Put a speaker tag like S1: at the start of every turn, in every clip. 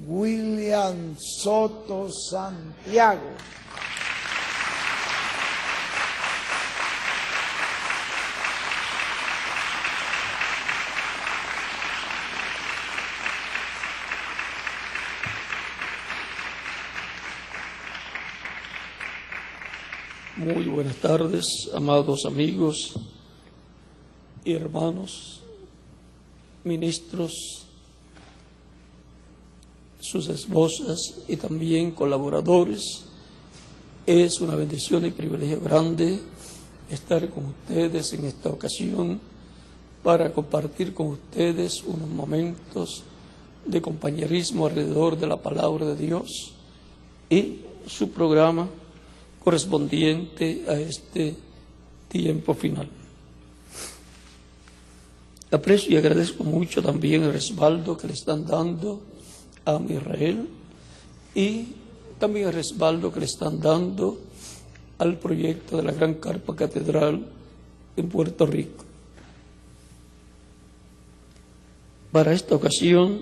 S1: William Soto Santiago.
S2: Muy buenas tardes, amados amigos y hermanos, ministros, sus esposas y también colaboradores. Es una bendición y privilegio grande estar con ustedes en esta ocasión para compartir con ustedes unos momentos de compañerismo alrededor de la palabra de Dios y su programa correspondiente a este tiempo final. Aprecio y agradezco mucho también el respaldo que le están dando a Israel y también el respaldo que le están dando al proyecto de la Gran Carpa Catedral en Puerto Rico. Para esta ocasión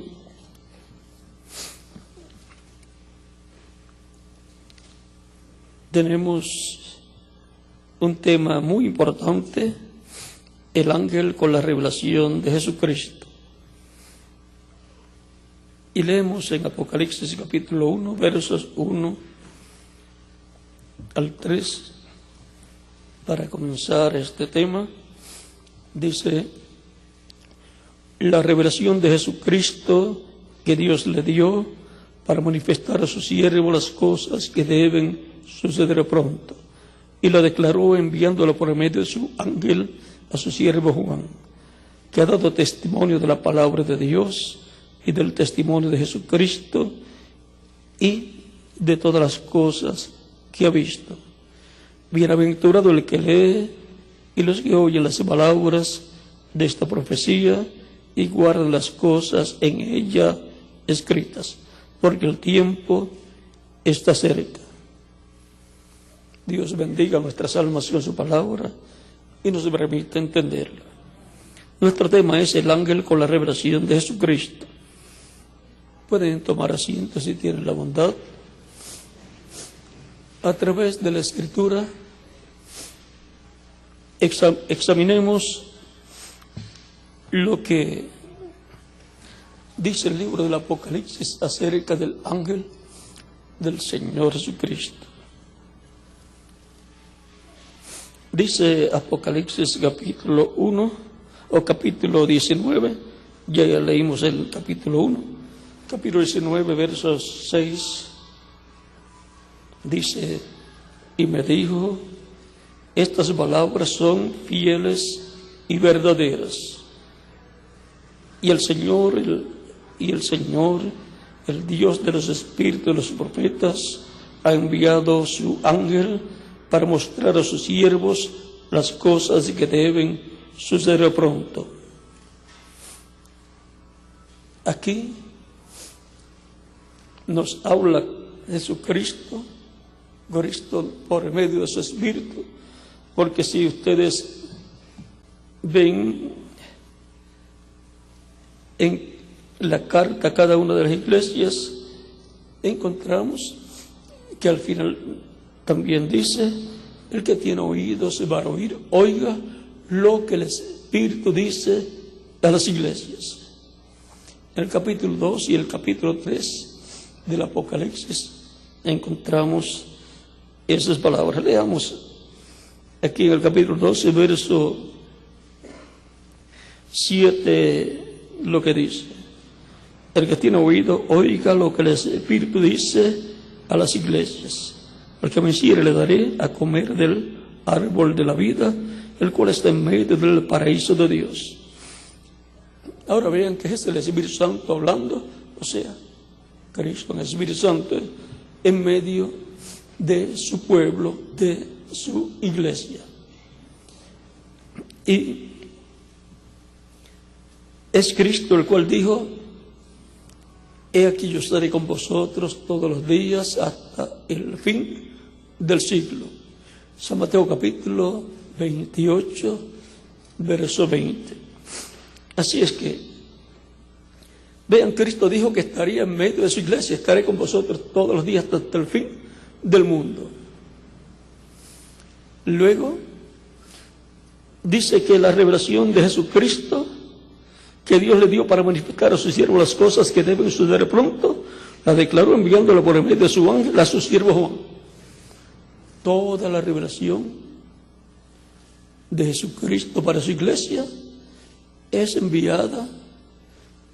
S2: tenemos un tema muy importante: el ángel con la revelación de Jesucristo. Y leemos en Apocalipsis capítulo 1, versos 1 al 3. Para comenzar este tema, dice: la revelación de Jesucristo que Dios le dio para manifestar a su siervo las cosas que deben sucederá pronto, y lo declaró enviándolo por medio de su ángel a su siervo Juan, que ha dado testimonio de la palabra de Dios y del testimonio de Jesucristo y de todas las cosas que ha visto. Bienaventurado el que lee y los que oyen las palabras de esta profecía y guardan las cosas en ella escritas, porque el tiempo está cerca. Dios bendiga nuestras almas con su palabra y nos permita entenderla. Nuestro tema es el ángel con la revelación de Jesucristo. Pueden tomar asiento si tienen la bondad. A través de la Escritura examinemos lo que dice el libro del Apocalipsis acerca del ángel del Señor Jesucristo. Dice Apocalipsis capítulo 1 o capítulo 19, ya leímos el capítulo 1, capítulo 19, versos 6, dice: y me dijo, estas palabras son fieles y verdaderas, y el Señor, el Dios de los espíritus de los profetas, ha enviado su ángel para mostrar a sus siervos las cosas que deben suceder pronto. Aquí nos habla Jesucristo, Cristo por medio de su Espíritu, porque si ustedes ven en la carta a cada una de las iglesias, encontramos que al final también dice: el que tiene oídos para oír, oiga lo que el Espíritu dice a las iglesias. En el capítulo 2 y el capítulo 3 del Apocalipsis encontramos esas palabras. Leamos aquí en el capítulo 12, verso 7, lo que dice: el que tiene oído, oiga lo que el Espíritu dice a las iglesias. Al que venciere le daré a comer del árbol de la vida, el cual está en medio del paraíso de Dios. Ahora vean que es el Espíritu Santo hablando, o sea, Cristo, el Espíritu Santo, en medio de su pueblo, de su iglesia. Y es Cristo el cual dijo: he aquí yo estaré con vosotros todos los días hasta el fin del siglo. San Mateo capítulo 28, verso 20. Así es que Vean, Cristo dijo que estaría en medio de su iglesia, estaré con vosotros todos los días hasta el fin del mundo. Luego, dice que la revelación de Jesucristo, que Dios le dio para manifestar a sus siervos las cosas que deben suceder pronto, la declaró enviándola por el medio de su ángel a su siervo Juan. Toda la revelación de Jesucristo para su iglesia es enviada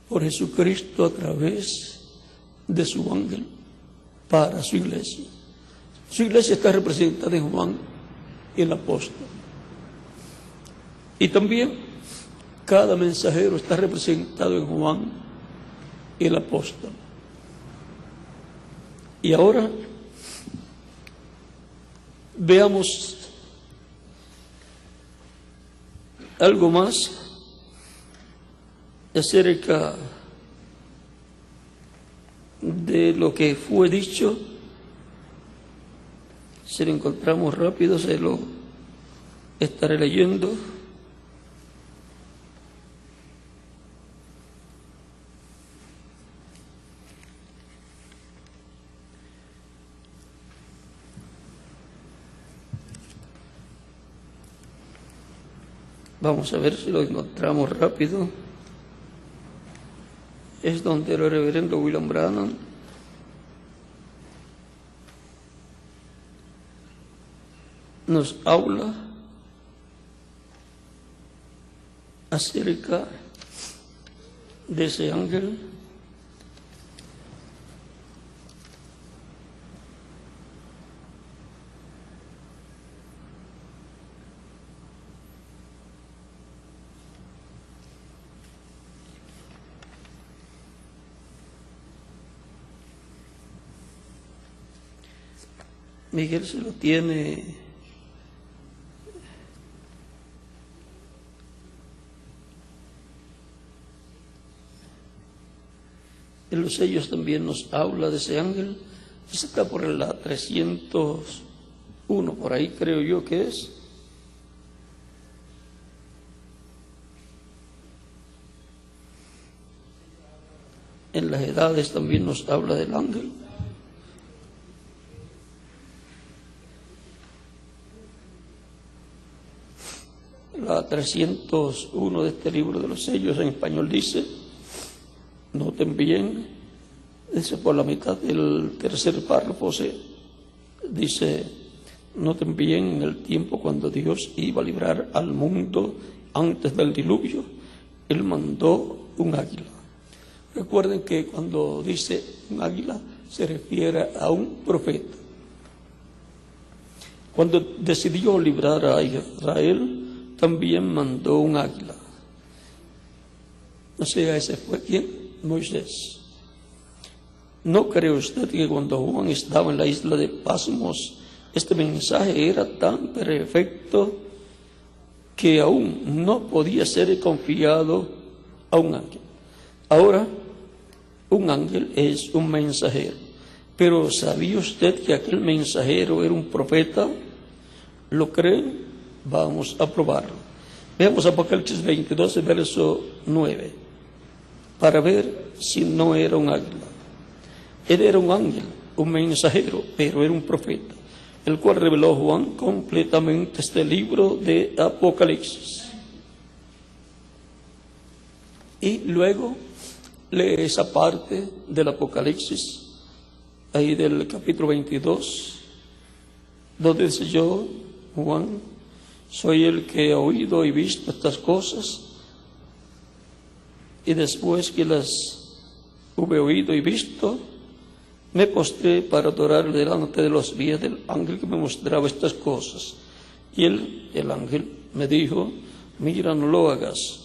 S2: por Jesucristo a través de su ángel para su iglesia. Su iglesia está representada en Juan, el apóstol. Y también cada mensajero está representado en Juan, el apóstol. Y ahora veamos algo más acerca de lo que fue dicho. Si lo encontramos rápido, se lo estaré leyendo. Vamos a ver si lo encontramos rápido. Es donde el reverendo William Branham nos habla acerca de ese ángel. Miguel se lo tiene en los sellos. También nos habla de ese ángel. Ese está por la 301, por ahí creo yo que es. En las edades también nos habla del ángel. La 301 de este libro de los sellos en español dice, noten bien, dice por la mitad del tercer párrafo, dice, noten bien, en el tiempo cuando Dios iba a librar al mundo antes del diluvio, Él mandó un águila. Recuerden que cuando dice un águila se refiere a un profeta. Cuando decidió librar a Israel, también mandó un águila. O sea, ese fue ¿quién? Moisés. ¿No cree usted que cuando Juan estaba en la isla de Pasmos, este mensaje era tan perfecto que aún no podía ser confiado a un ángel? Ahora, un ángel es un mensajero. Pero ¿sabía usted que aquel mensajero era un profeta? ¿Lo creen? Vamos a probarlo. Veamos Apocalipsis 22, verso 9, para ver si no era un águila. Él era un ángel, un mensajero, pero era un profeta, el cual reveló Juan completamente este libro de Apocalipsis. Y luego lee esa parte del Apocalipsis, ahí del capítulo 22, donde dice: yo, Juan, soy el que he oído y visto estas cosas, y después que las hube oído y visto, me postré para adorar delante de los pies del ángel que me mostraba estas cosas. Y él, el ángel, me dijo: mira, no lo hagas.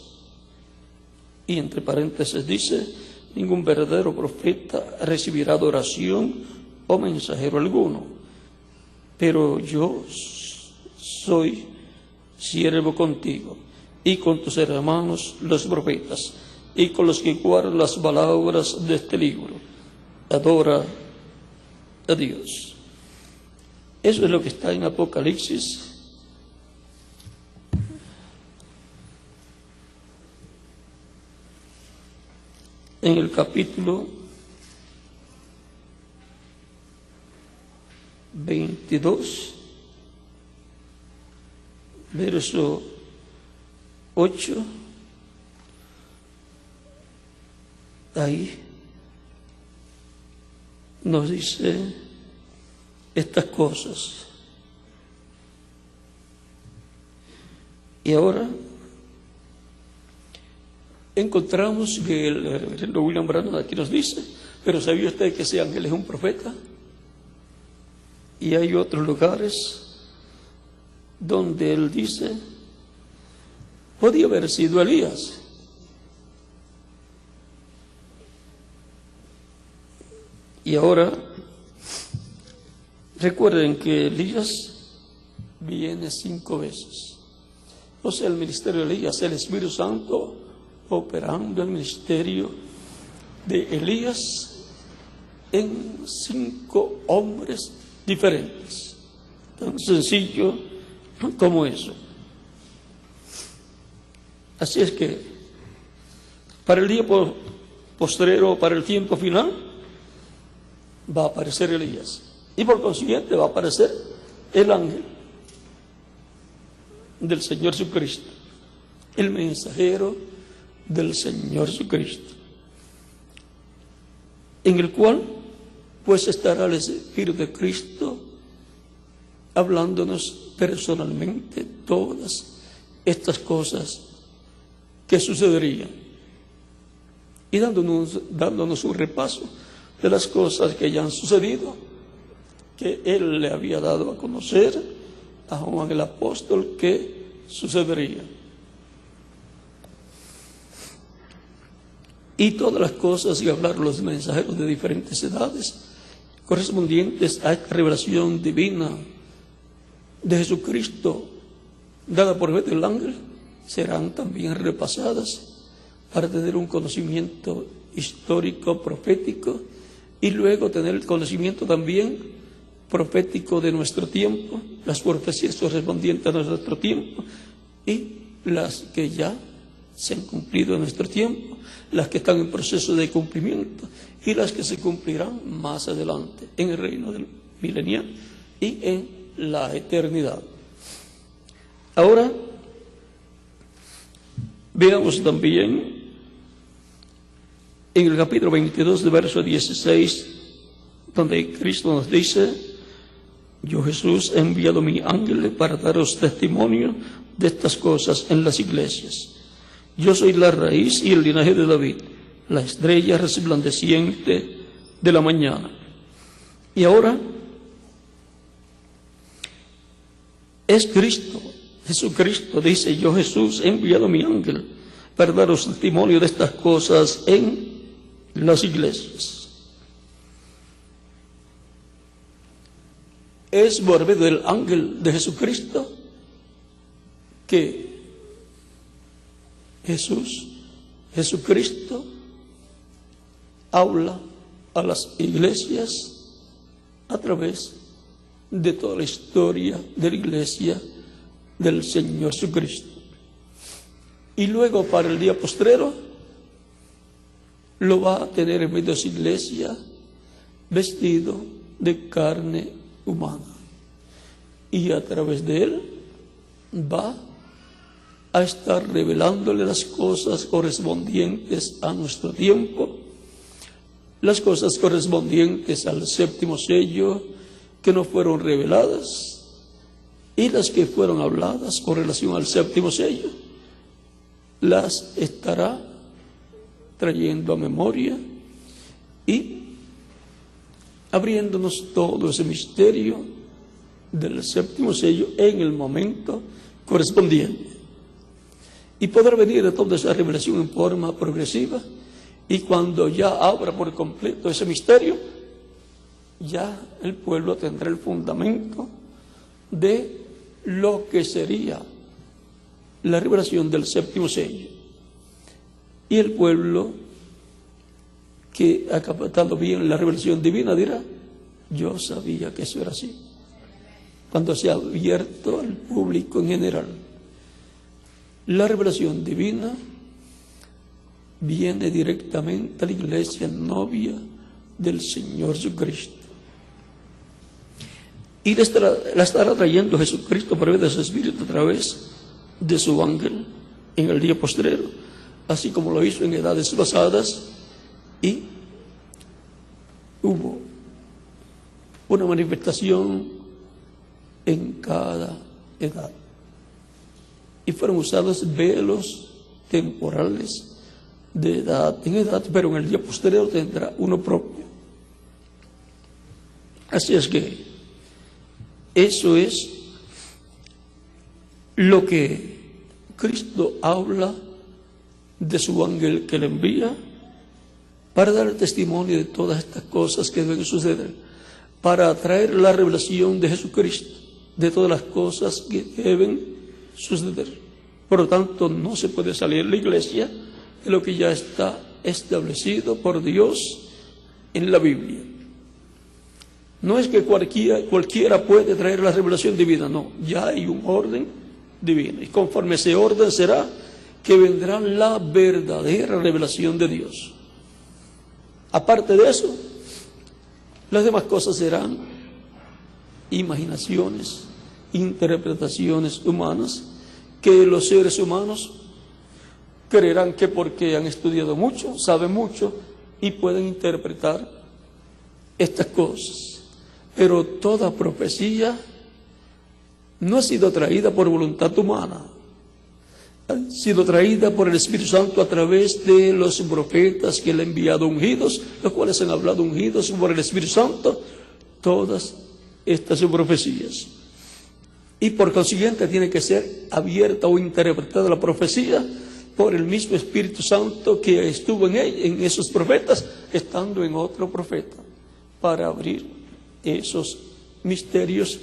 S2: Y entre paréntesis dice: ningún verdadero profeta recibirá adoración o mensajero alguno, pero yo soy siervo contigo y con tus hermanos los profetas y con los que guardan las palabras de este libro. Adora a Dios. Eso es lo que está en Apocalipsis. en el capítulo 22, verso 8, ahí nos dice estas cosas. Y ahora encontramos que el reverendo William Branham aquí nos dice, pero ¿sabía usted que ese ángel es un profeta? Y hay otros lugares donde él dice, podía haber sido Elías. Y ahora, recuerden que Elías viene 5 veces. O sea, el ministerio de Elías, el Espíritu Santo operando el ministerio de Elías en 5 hombres diferentes. Tan sencillo como eso. Así es que para el día postrero, para el tiempo final, va a aparecer Elías. Y por consiguiente va a aparecer el ángel del Señor Jesucristo, el mensajero del Señor Jesucristo, en el cual pues estará el Espíritu de Cristo hablándonos personalmente todas estas cosas que sucederían y dándonos un repaso de las cosas que ya han sucedido, que Él le había dado a conocer a Juan el apóstol que sucedería. Y todas las cosas que hablaron los mensajeros de diferentes edades correspondientes a esta revelación divina de Jesucristo dada por medio del ángel serán también repasadas para tener un conocimiento histórico, profético, y luego tener el conocimiento también profético de nuestro tiempo, las profecías correspondientes a nuestro tiempo y las que ya se han cumplido en nuestro tiempo, las que están en proceso de cumplimiento y las que se cumplirán más adelante en el reino del milenial y en la eternidad. Ahora veamos también en el capítulo 22 de verso 16, donde Cristo nos dice: yo Jesús he enviado mi ángel para daros testimonio de estas cosas en las iglesias. Yo soy la raíz y el linaje de David, la estrella resplandeciente de la mañana. Y ahora es Cristo, Jesucristo dice: yo Jesús he enviado mi ángel para daros testimonio de estas cosas en las iglesias. Es por medio del ángel de Jesucristo que Jesucristo habla a las iglesias a través de toda la historia de la iglesia del Señor Jesucristo. Y luego para el día postrero lo va a tener en medio de su iglesia vestido de carne humana. Y a través de él va a estar revelándole las cosas correspondientes a nuestro tiempo, las cosas correspondientes al séptimo sello que no fueron reveladas y las que fueron habladas con relación al séptimo sello las estará trayendo a memoria y abriéndonos todo ese misterio del séptimo sello en el momento correspondiente. Y podrá venir de toda esa revelación en forma progresiva, y cuando ya abra por completo ese misterio, ya el pueblo tendrá el fundamento de lo que sería la revelación del séptimo sello. Y el pueblo que ha captado bien la revelación divina dirá: yo sabía que eso era así. Cuando se ha abierto al público en general la revelación divina viene directamente a la iglesia novia del Señor Jesucristo. Y la estará trayendo Jesucristo por medio de su Espíritu a través de su ángel en el día postrero, así como lo hizo en edades pasadas, y hubo una manifestación en cada edad. Y fueron usados velos temporales de edad en edad, pero en el día posterior tendrá uno propio. Así es que eso es lo que Cristo habla de su ángel que le envía para dar testimonio de todas estas cosas que deben suceder, para traer la revelación de Jesucristo, de todas las cosas que deben suceder. Por lo tanto, no se puede salir de la iglesia de lo que ya está establecido por Dios en la Biblia. No es que cualquiera puede traer la revelación divina, no, ya hay un orden divino, y conforme ese orden será que vendrá la verdadera revelación de Dios. Aparte de eso, las demás cosas serán imaginaciones, interpretaciones humanas, que los seres humanos creerán que porque han estudiado mucho, saben mucho y pueden interpretar estas cosas. Pero toda profecía no ha sido traída por voluntad humana, ha sido traída por el Espíritu Santo a través de los profetas que le han enviado ungidos, los cuales han hablado ungidos por el Espíritu Santo, todas estas profecías. Y por consiguiente tiene que ser abierta o interpretada la profecía por el mismo Espíritu Santo que estuvo en esos profetas, estando en otro profeta, para abrir esos misterios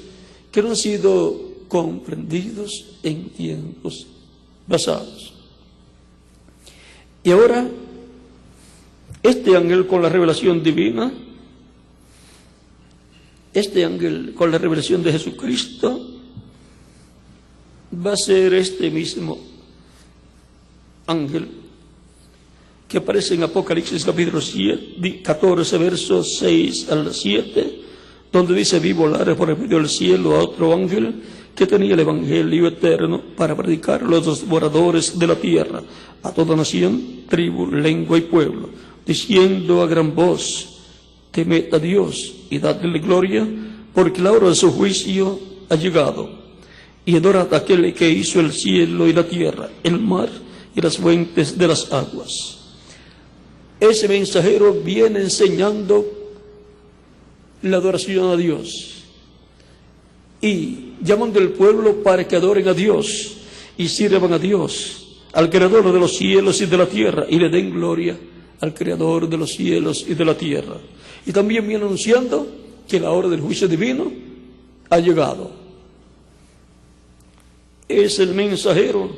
S2: que no han sido comprendidos en tiempos pasados. Y ahora, este ángel con la revelación divina, este ángel con la revelación de Jesucristo, va a ser este mismo ángel que aparece en Apocalipsis capítulo 14, versos 6 al 7, donde dice: vi volar por el medio del cielo a otro ángel que tenía el evangelio eterno para predicar a los moradores de la tierra, a toda nación, tribu, lengua y pueblo, diciendo a gran voz: temed a Dios y dadle gloria, porque la hora de su juicio ha llegado, y adorad a aquel que hizo el cielo y la tierra, el mar y las fuentes de las aguas. Ese mensajero viene enseñando la adoración a Dios y llamando al pueblo para que adoren a Dios y sirvan a Dios, al Creador de los cielos y de la tierra, y le den gloria al Creador de los cielos y de la tierra. Y también viene anunciando que la hora del juicio divino ha llegado. Es el mensajero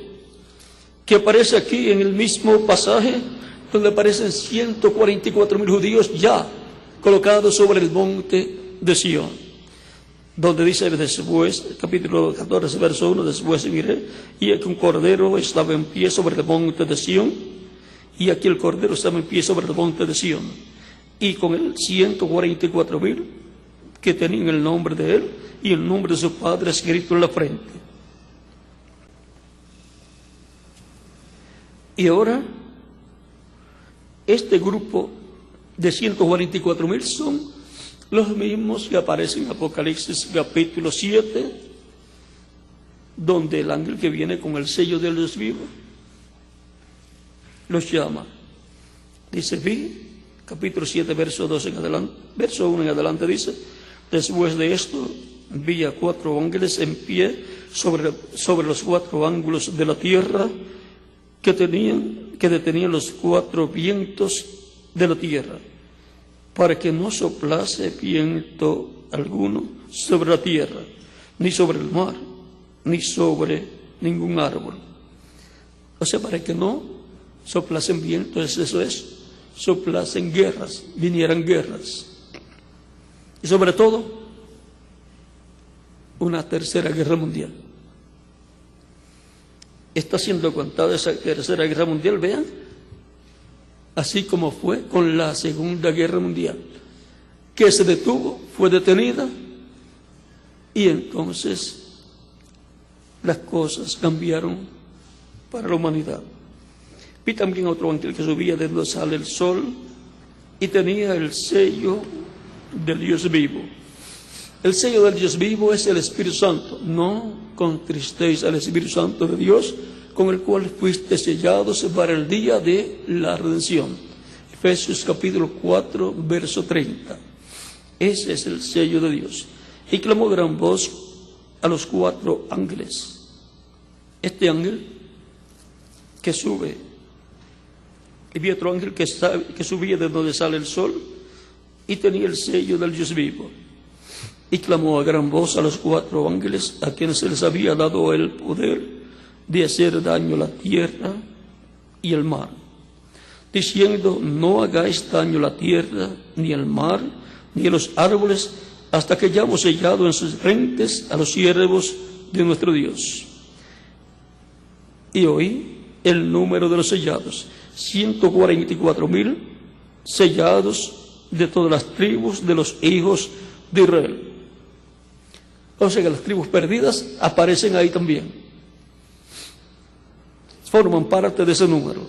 S2: que aparece aquí en el mismo pasaje donde aparecen 144,000 judíos ya colocados sobre el monte de Sión, donde dice después, capítulo 14, verso 1, después miré, y aquí un cordero estaba en pie sobre el monte de Sión, y aquí el cordero estaba en pie sobre el monte de Sión, y con él 144,000 que tenían el nombre de él y el nombre de su padre escrito en la frente. Y ahora, este grupo de 144,000 son los mismos que aparecen en Apocalipsis capítulo 7, donde el ángel que viene con el sello del Dios vivo los llama. Dice: vi, capítulo 7, verso 2 en adelante, verso 1 en adelante dice: después de esto vi a 4 ángeles en pie sobre los 4 ángulos de la tierra, que detenían los 4 vientos de la tierra, para que no soplase viento alguno sobre la tierra, ni sobre el mar, ni sobre ningún árbol. O sea, para que no soplasen vientos, eso es, soplasen guerras, vinieran guerras. Y sobre todo, una tercera guerra mundial. Está siendo contada esa tercera guerra mundial, vean, así como fue con la Segunda Guerra Mundial, que se detuvo, fue detenida, y entonces las cosas cambiaron para la humanidad. Vi también otro ángel que subía de donde sale el sol y tenía el sello del Dios vivo. El sello del Dios vivo es el Espíritu Santo. No contristéis al Espíritu Santo de Dios, con el cual fuiste sellados para el día de la redención. Efesios capítulo 4, verso 30. Ese es el sello de Dios. Y clamó gran voz a los 4 ángeles. Este ángel que sube, y vi otro ángel que subía de donde sale el sol y tenía el sello del Dios vivo. Y clamó a gran voz a los 4 ángeles, a quienes se les había dado el poder de hacer daño a la tierra y el mar, diciendo: no hagáis daño a la tierra, ni al mar, ni a los árboles, hasta que hayamos sellado en sus frentes a los siervos de nuestro Dios. Y oí el número de los sellados: 144,000 sellados de todas las tribus de los hijos de Israel. O sea que las tribus perdidas aparecen ahí también, forman parte de ese número.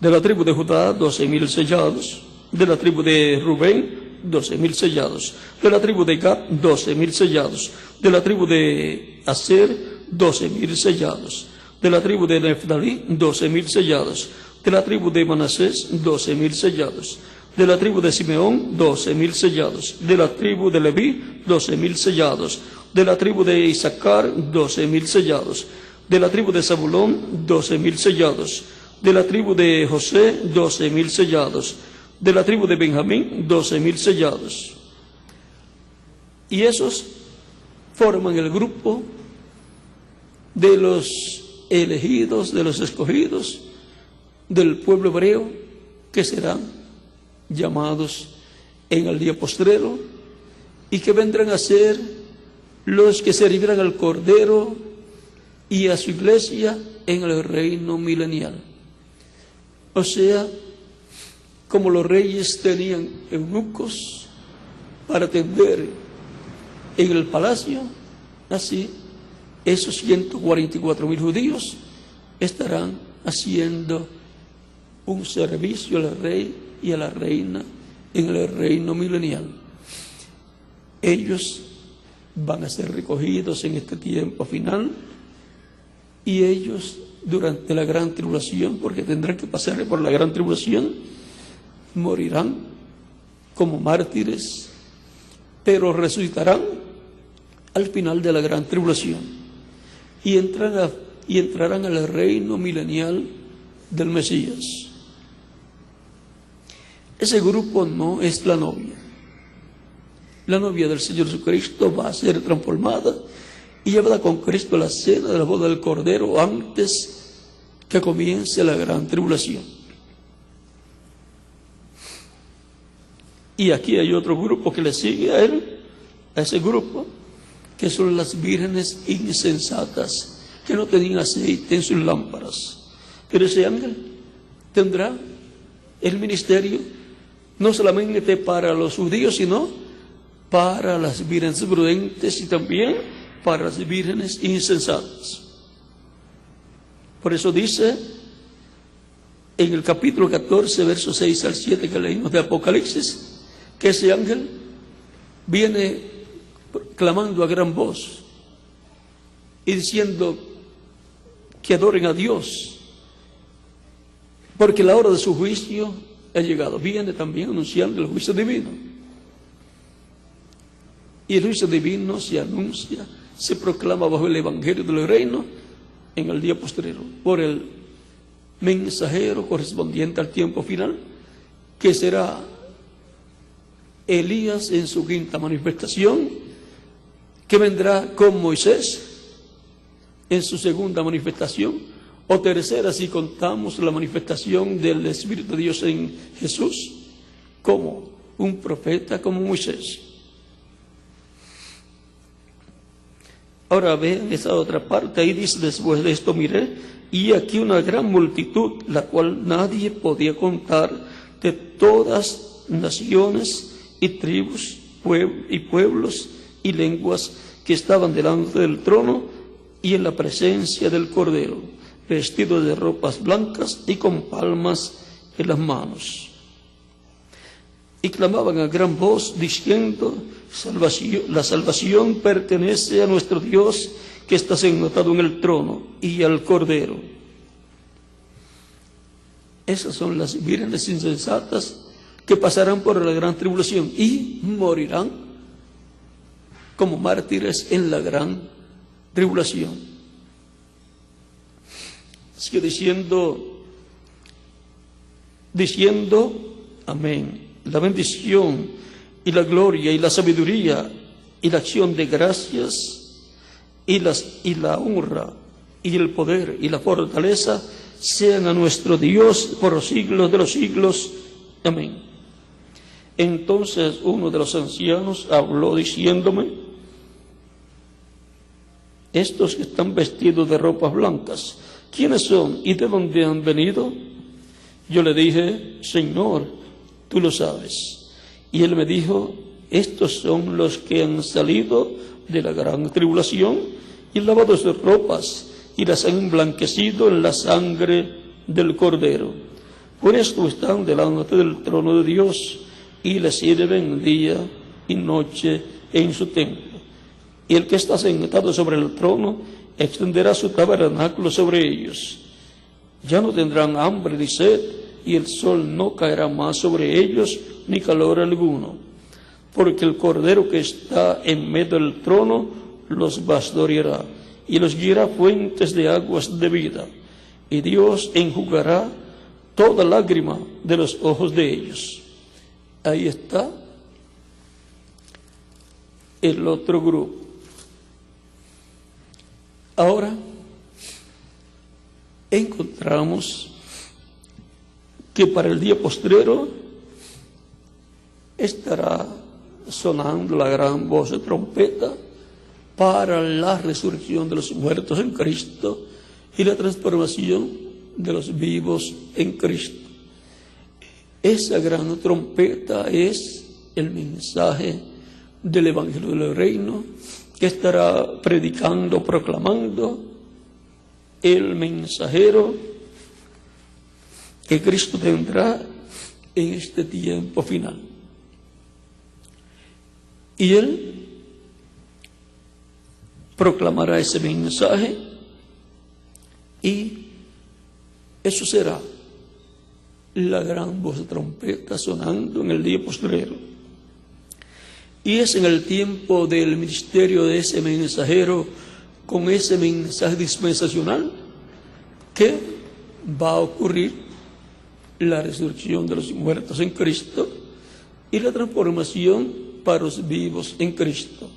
S2: De la tribu de Judá, 12,000 sellados. De la tribu de Rubén, 12,000 sellados. De la tribu de Gad, 12,000 sellados. De la tribu de Aser, 12,000 sellados. De la tribu de Neftalí, 12,000 sellados. De la tribu de Manasés, 12,000 sellados. De la tribu de Simeón, 12,000 sellados. De la tribu de Leví, 12,000 sellados. De la tribu de Isaacar, 12,000 sellados. De la tribu de Zabulón, 12,000 sellados. De la tribu de José, 12,000 sellados. De la tribu de Benjamín, 12,000 sellados. Y esos forman el grupo de los elegidos, de los escogidos del pueblo hebreo, que serán llamados en el día postrero y que vendrán a ser los que servirán al Cordero y a su iglesia en el reino milenial. O sea, como los reyes tenían eunucos para atender en el palacio, así esos 144,000 judíos estarán haciendo un servicio al rey y a la reina en el reino milenial. Ellos van a ser recogidos en este tiempo final, y ellos durante la gran tribulación, porque tendrán que pasar por la gran tribulación, morirán como mártires, pero resucitarán al final de la gran tribulación y entrarán al reino milenial del Mesías. Ese grupo no es la novia. La novia del Señor Jesucristo va a ser transformada y llevada con Cristo a la cena de la boda del Cordero antes que comience la gran tribulación. Y aquí hay otro grupo que le sigue a él, a ese grupo, que son las vírgenes insensatas, que no tenían aceite en sus lámparas. Pero ese ángel tendrá el ministerio no solamente para los judíos, sino para las vírgenes prudentes y también para las vírgenes insensatas. Por eso dice en el capítulo 14, versos 6 al 7 que leímos de Apocalipsis, que ese ángel viene clamando a gran voz y diciendo que adoren a Dios, porque la hora de su juicio ha llegado. Viene también anunciando el juicio divino. Y el juicio divino se anuncia, se proclama bajo el evangelio del reino en el día postrero, por el mensajero correspondiente al tiempo final, que será Elías en su quinta manifestación, que vendrá con Moisés en su segunda manifestación, o tercera si contamos la manifestación del Espíritu de Dios en Jesús, como un profeta, como Moisés. Ahora vean esa otra parte, ahí dice: después de esto miré, y aquí una gran multitud, la cual nadie podía contar, de todas naciones y tribus y pueblos y lenguas, que estaban delante del trono y en la presencia del Cordero, vestidos de ropas blancas y con palmas en las manos. Y clamaban a gran voz, diciendo: la salvación pertenece a nuestro Dios, que está sentado en el trono, y al Cordero. Esas son las vírgenes insensatas que pasarán por la gran tribulación y morirán como mártires en la gran tribulación. Sigue diciendo, amén. La bendición y la gloria y la sabiduría y la acción de gracias y la honra y el poder y la fortaleza sean a nuestro Dios por los siglos de los siglos. Amén. Entonces uno de los ancianos habló diciéndome: estos que están vestidos de ropas blancas, ¿quiénes son y de dónde han venido? Yo le dije: Señor, tú lo sabes. Y él me dijo: estos son los que han salido de la gran tribulación y lavado sus ropas y las han emblanquecido en la sangre del Cordero. Por esto están delante del trono de Dios y le sirven día y noche en su templo. Y el que está sentado sobre el trono extenderá su tabernáculo sobre ellos. Ya no tendrán hambre ni sed, y el sol no caerá más sobre ellos, ni calor alguno, porque el Cordero que está en medio del trono los pastoreará y los guiará fuentes de aguas de vida, y Dios enjugará toda lágrima de los ojos de ellos. Ahí está el otro grupo. Ahora encontramos que para el día postrero estará sonando la gran voz de trompeta para la resurrección de los muertos en Cristo y la transformación de los vivos en Cristo. Esa gran trompeta es el mensaje del Evangelio del Reino que estará predicando, proclamando el mensajero que Cristo tendrá en este tiempo final. Y Él proclamará ese mensaje, y eso será la gran voz de trompeta sonando en el día postrero. Y es en el tiempo del ministerio de ese mensajero, con ese mensaje dispensacional, que va a ocurrir la resurrección de los muertos en Cristo y la transformación para los vivos en Cristo.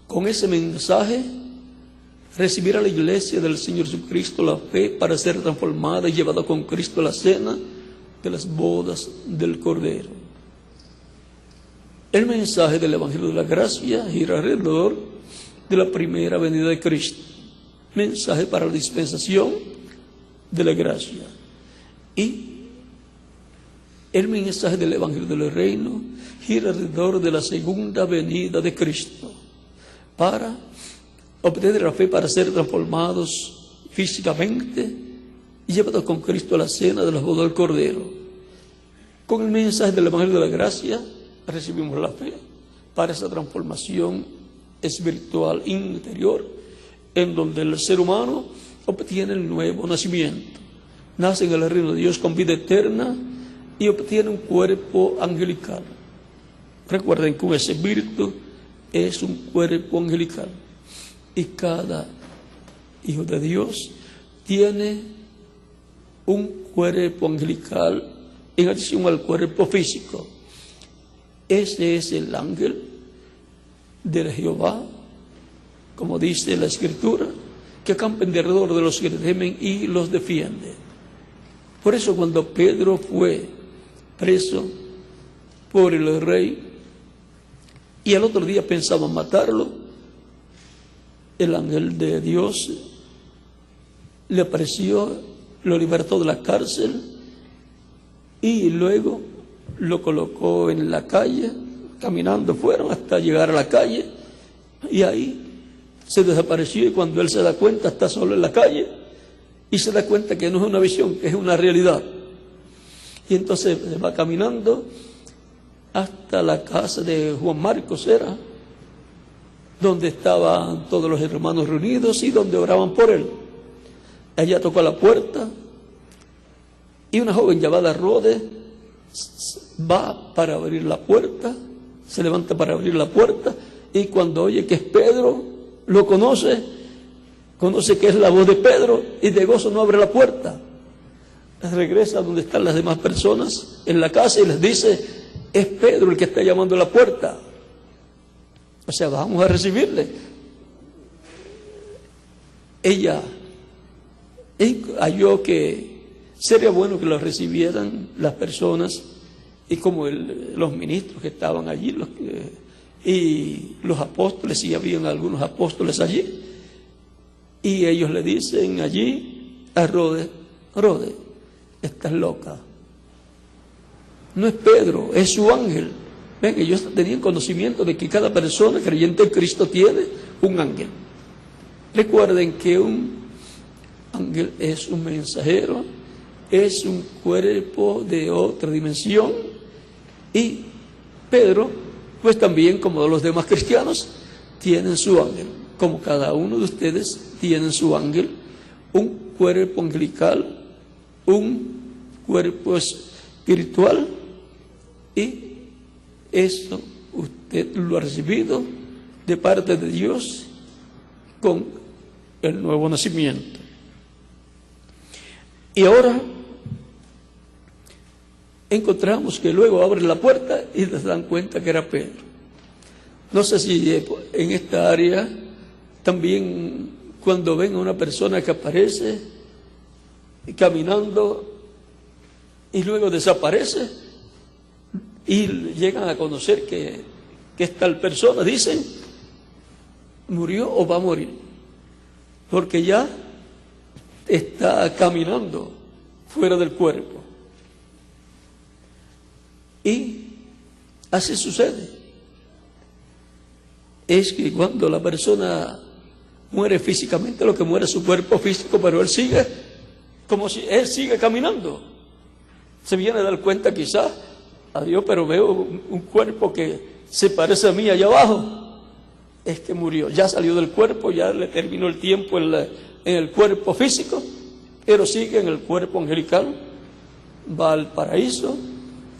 S2: Con ese mensaje recibirá la iglesia del Señor Jesucristo la fe para ser transformada y llevada con Cristo a la cena de las bodas del Cordero. El mensaje del Evangelio de la Gracia gira alrededor de la primera venida de Cristo, mensaje para la dispensación de la gracia. Y el mensaje del Evangelio del Reino gira alrededor de la segunda venida de Cristo, para obtener la fe para ser transformados físicamente y llevados con Cristo a la cena de las bodas del Cordero. Con el mensaje del Evangelio de la Gracia recibimos la fe para esa transformación espiritual interior, en donde el ser humano obtiene el nuevo nacimiento, nace en el reino de Dios con vida eterna y obtiene un cuerpo angelical. Recuerden que un espíritu es un cuerpo angelical, y cada hijo de Dios tiene un cuerpo angelical en adición al cuerpo físico. Ese es el ángel de Jehová, como dice la Escritura, que acampa en derredor de los que le temen y los defiende. Por eso cuando Pedro fue preso por el rey y al otro día pensaban matarlo, el ángel de Dios le apareció, lo libertó de la cárcel y luego lo colocó en la calle, caminando fueron hasta llegar a la calle y ahí se desapareció, y cuando él se da cuenta está solo en la calle y se da cuenta que no es una visión, que es una realidad. Y entonces se va caminando hasta la casa de Juan Marcos, era donde estaban todos los hermanos reunidos y donde oraban por él. Ella tocó a la puerta y una joven llamada Rode va para abrir la puerta, se levanta para abrir la puerta, y cuando oye que es Pedro, lo conoce que es la voz de Pedro, y de gozo no abre la puerta. Regresa a donde están las demás personas en la casa y les dice: es Pedro el que está llamando a la puerta. O sea, vamos a recibirle. Ella halló que sería bueno que lo recibieran las personas, y como los ministros que estaban allí, y los apóstoles, y habían algunos apóstoles allí, y ellos le dicen allí a Rode: estás loca, no es Pedro, es su ángel. Ven, ellos tenían conocimiento de que cada persona creyente en Cristo tiene un ángel. Recuerden que un ángel es un mensajero, es un cuerpo de otra dimensión, y Pedro, pues también, como los demás cristianos, tienen su ángel, como cada uno de ustedes tienen su ángel, un cuerpo angelical, un cuerpo espiritual, y eso usted lo ha recibido de parte de Dios con el nuevo nacimiento. Y ahora encontramos que luego abren la puerta y se dan cuenta que era Pedro. No sé si en esta área también, cuando ven a una persona que aparece caminando y luego desaparece y llegan a conocer que es tal persona, dicen: murió o va a morir, porque ya está caminando fuera del cuerpo. Y así sucede. Es que cuando la persona muere físicamente, lo que muere es su cuerpo físico, pero él sigue como si él sigue caminando. Se viene a dar cuenta quizás: adiós, pero veo un cuerpo que se parece a mí allá abajo. Es que murió, ya salió del cuerpo, ya le terminó el tiempo en el cuerpo físico, pero sigue en el cuerpo angelical, va al paraíso,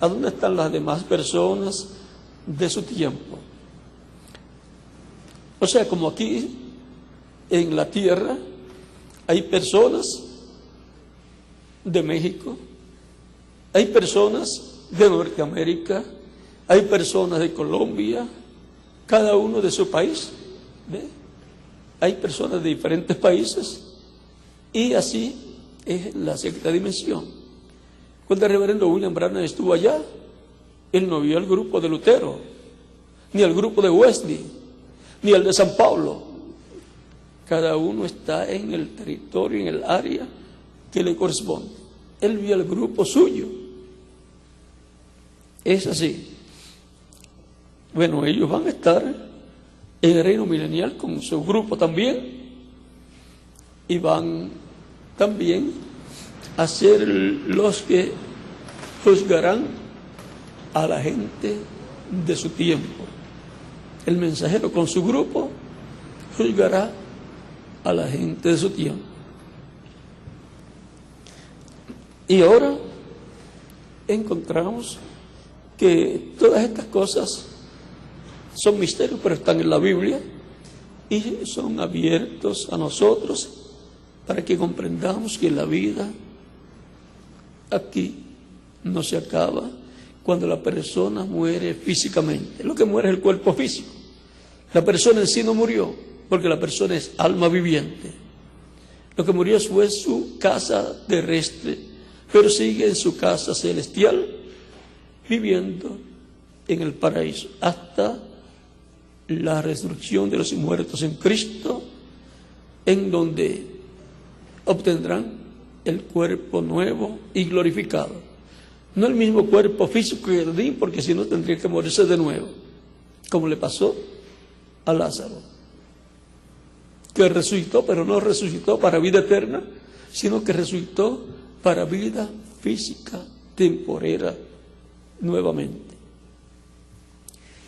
S2: a donde están las demás personas de su tiempo. O sea, como aquí en la tierra hay personas de México, hay personas de Norteamérica, hay personas de Colombia, cada uno de su país, ¿ve? Hay personas de diferentes países, y así es la sexta dimensión. Cuando el reverendo William Branham estuvo allá, él no vio al grupo de Lutero, ni al grupo de Wesley, ni al de San Pablo. Cada uno está en el territorio, en el área que le corresponde. Él vio al grupo suyo. Es así. Bueno, ellos van a estar en el reino milenial con su grupo también, y van también a ser los que juzgarán a la gente de su tiempo. El mensajero con su grupo juzgará a la gente de su tiempo. Y ahora encontramos que todas estas cosas son misterios, pero están en la Biblia y son abiertos a nosotros para que comprendamos que la vida aquí no se acaba cuando la persona muere físicamente. Lo que muere es el cuerpo físico. La persona en sí no murió, porque la persona es alma viviente. Lo que murió fue su casa terrestre, pero sigue en su casa celestial, viviendo en el paraíso, hasta la resurrección de los muertos en Cristo, en donde obtendrán el cuerpo nuevo y glorificado. No el mismo cuerpo físico que Edín, porque si no tendría que morirse de nuevo, como le pasó a Lázaro, que resucitó, pero no resucitó para vida eterna, sino que resucitó para vida física temporera nuevamente,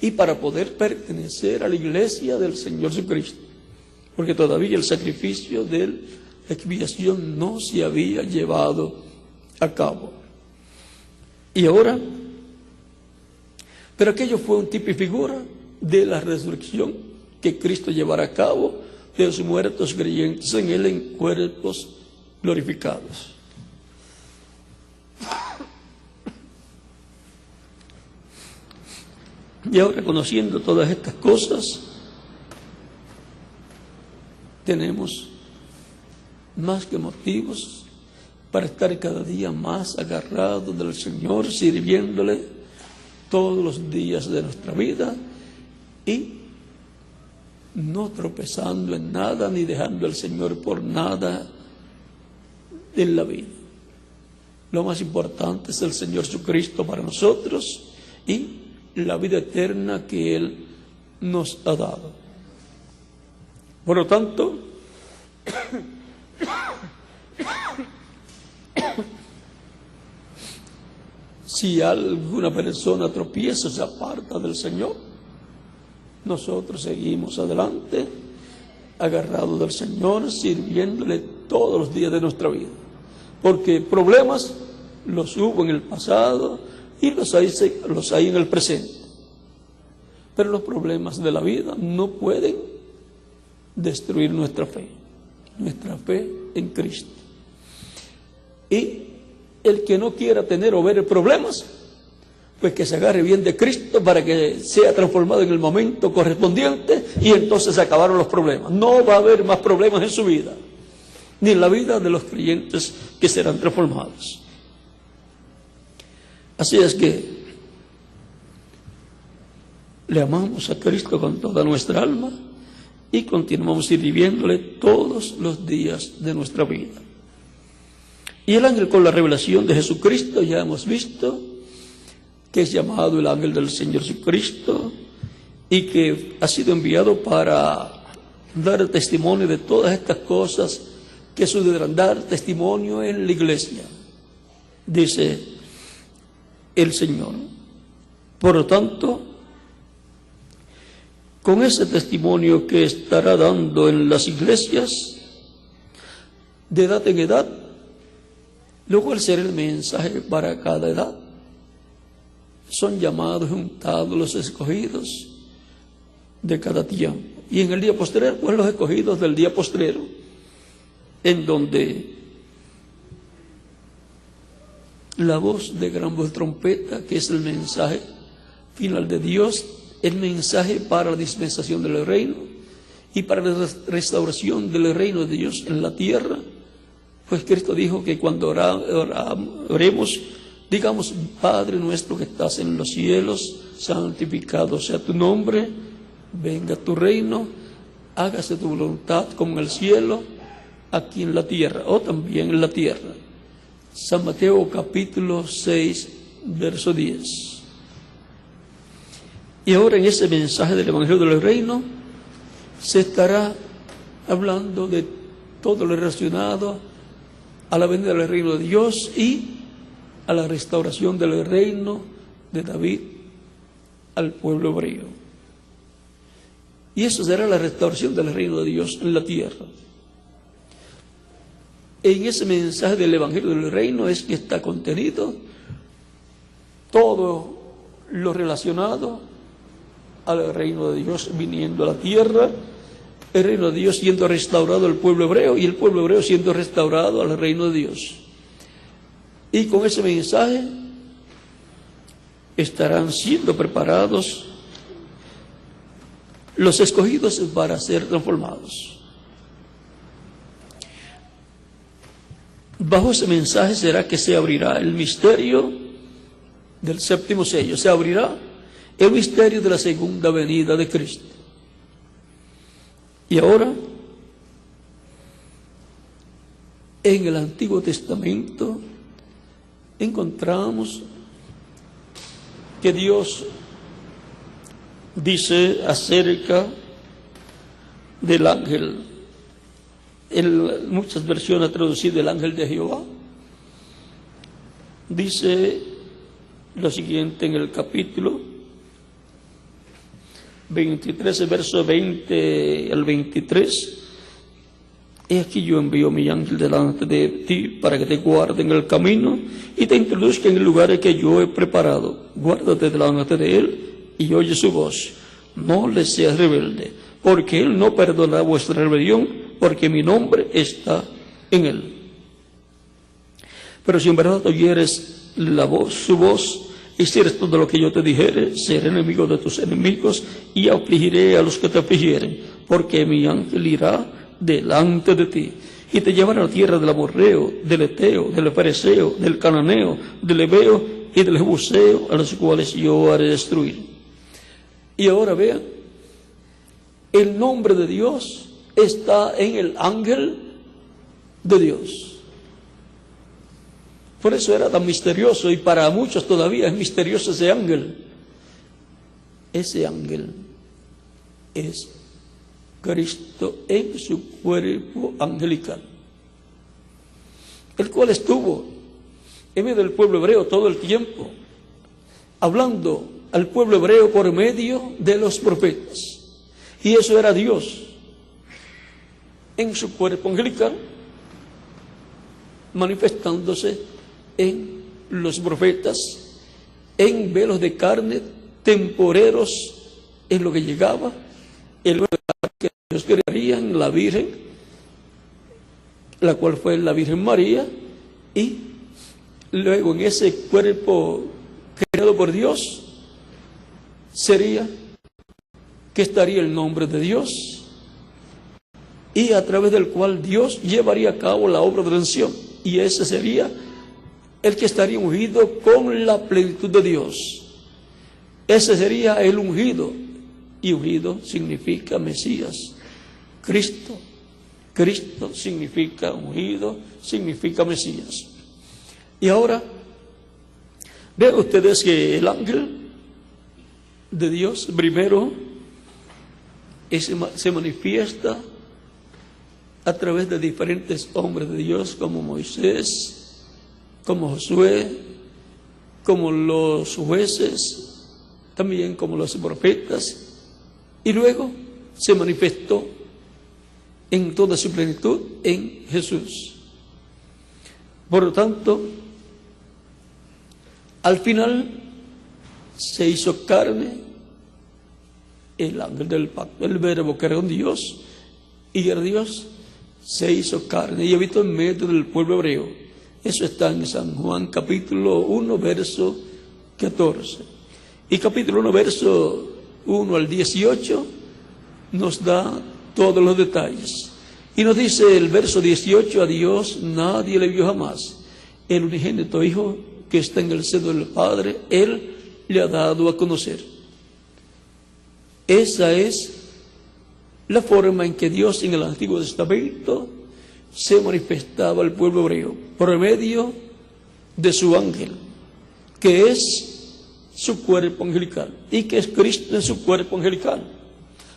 S2: y para poder pertenecer a la iglesia del Señor Jesucristo, porque todavía el sacrificio de la expiación no se había llevado a cabo. Y ahora, pero aquello fue un tipo y figura de la resurrección que Cristo llevará a cabo de los muertos creyentes en Él en cuerpos glorificados. Y ahora, conociendo todas estas cosas, tenemos más que motivos para estar cada día más agarrados del Señor, sirviéndole todos los días de nuestra vida y no tropezando en nada ni dejando al Señor por nada en la vida. Lo más importante es el Señor Jesucristo para nosotros y la vida eterna que Él nos ha dado. Por lo tanto, si alguna persona tropieza, se aparta del Señor, nosotros seguimos adelante, agarrados del Señor, sirviéndole todos los días de nuestra vida. Porque problemas los hubo en el pasado y los hay en el presente. Pero los problemas de la vida no pueden destruir nuestra fe en Cristo. Y el que no quiera tener o ver problemas, pues que se agarre bien de Cristo para que sea transformado en el momento correspondiente y entonces acabaron los problemas. No va a haber más problemas en su vida, ni en la vida de los creyentes que serán transformados. Así es que le amamos a Cristo con toda nuestra alma y continuamos sirviéndole todos los días de nuestra vida. Y el ángel, con la revelación de Jesucristo, ya hemos visto que es llamado el ángel del Señor Jesucristo y que ha sido enviado para dar el testimonio de todas estas cosas que sucederán, dar testimonio en la iglesia, dice el Señor. Por lo tanto, con ese testimonio que estará dando en las iglesias, de edad en edad, lo cual será el mensaje para cada edad. Son llamados, juntados los escogidos de cada tiempo. Y en el día postrero, pues los escogidos del día postrero, en donde la voz de gran voz de trompeta, que es el mensaje final de Dios, el mensaje para la dispensación del reino y para la restauración del reino de Dios en la tierra. Pues Cristo dijo que cuando oremos, digamos: Padre nuestro que estás en los cielos, santificado sea tu nombre, venga tu reino, hágase tu voluntad como en el cielo, aquí en la tierra, o también en la tierra. San Mateo capítulo 6, verso 10. Y ahora en ese mensaje del Evangelio del Reino se estará hablando de todo lo relacionado a la venida del reino de Dios y a la restauración del reino de David al pueblo hebreo. Y eso será la restauración del reino de Dios en la tierra. En ese mensaje del Evangelio del Reino es que está contenido todo lo relacionado al reino de Dios viniendo a la tierra, el reino de Dios siendo restaurado al pueblo hebreo y el pueblo hebreo siendo restaurado al reino de Dios. Y con ese mensaje estarán siendo preparados los escogidos para ser transformados. Bajo ese mensaje será que se abrirá el misterio del séptimo sello, se abrirá el misterio de la segunda venida de Cristo. Y ahora En el Antiguo Testamento encontramos que Dios dice acerca del ángel, en muchas versiones traducidas el ángel de Jehová, dice lo siguiente en el capítulo 23, verso 20 al 23. He aquí yo envío mi ángel delante de ti para que te guarde en el camino y te introduzca en el lugar que yo he preparado. Guárdate delante de él y oye su voz. No le seas rebelde, porque él no perdonará vuestra rebelión, porque mi nombre está en él. Pero si en verdad oyeres su voz, hicieres todo lo que yo te dijere, seré enemigo de tus enemigos y afligiré a los que te afligieren, porque mi ángel irá delante de ti y te llevará a la tierra del amorreo, del eteo, del fereceo, del cananeo, del heveo y del jebuseo, a los cuales yo haré destruir. Y ahora vean, el nombre de Dios está en el ángel de Dios. Por eso era tan misterioso, y para muchos todavía es misterioso ese ángel. Ese ángel es Cristo en su cuerpo angelical, el cual estuvo en medio del pueblo hebreo todo el tiempo, hablando al pueblo hebreo por medio de los profetas. Y eso era Dios en su cuerpo angelical, manifestándose en los profetas, en velos de carne temporeros, en lo que llegaba, el que Dios crearía en la Virgen, la cual fue la Virgen María, y luego en ese cuerpo creado por Dios sería que estaría el nombre de Dios, y a través del cual Dios llevaría a cabo la obra de redención, y ese sería el que estaría ungido con la plenitud de Dios. Ese sería el ungido, y ungido significa Mesías, Cristo. Cristo significa ungido, significa Mesías. Y ahora, vean ustedes que el ángel de Dios primero se manifiesta a través de diferentes hombres de Dios, como Moisés, como Josué, como los jueces, también como los profetas, y luego se manifestó en toda su plenitud en Jesús. Por lo tanto, al final se hizo carne el ángel del pacto, el verbo que era un Dios, y el Dios se hizo carne y habitó en medio del pueblo hebreo. Eso está en San Juan capítulo 1, verso 14. Y capítulo 1, verso 1 al 18 nos da todos los detalles. Y nos dice el verso 18, a Dios nadie le vio jamás. El unigénito Hijo que está en el seno del Padre, Él le ha dado a conocer. Esa es la forma en que Dios en el Antiguo Testamento se manifestaba al pueblo hebreo, por medio de su ángel, que es su cuerpo angelical, y que es Cristo en su cuerpo angelical.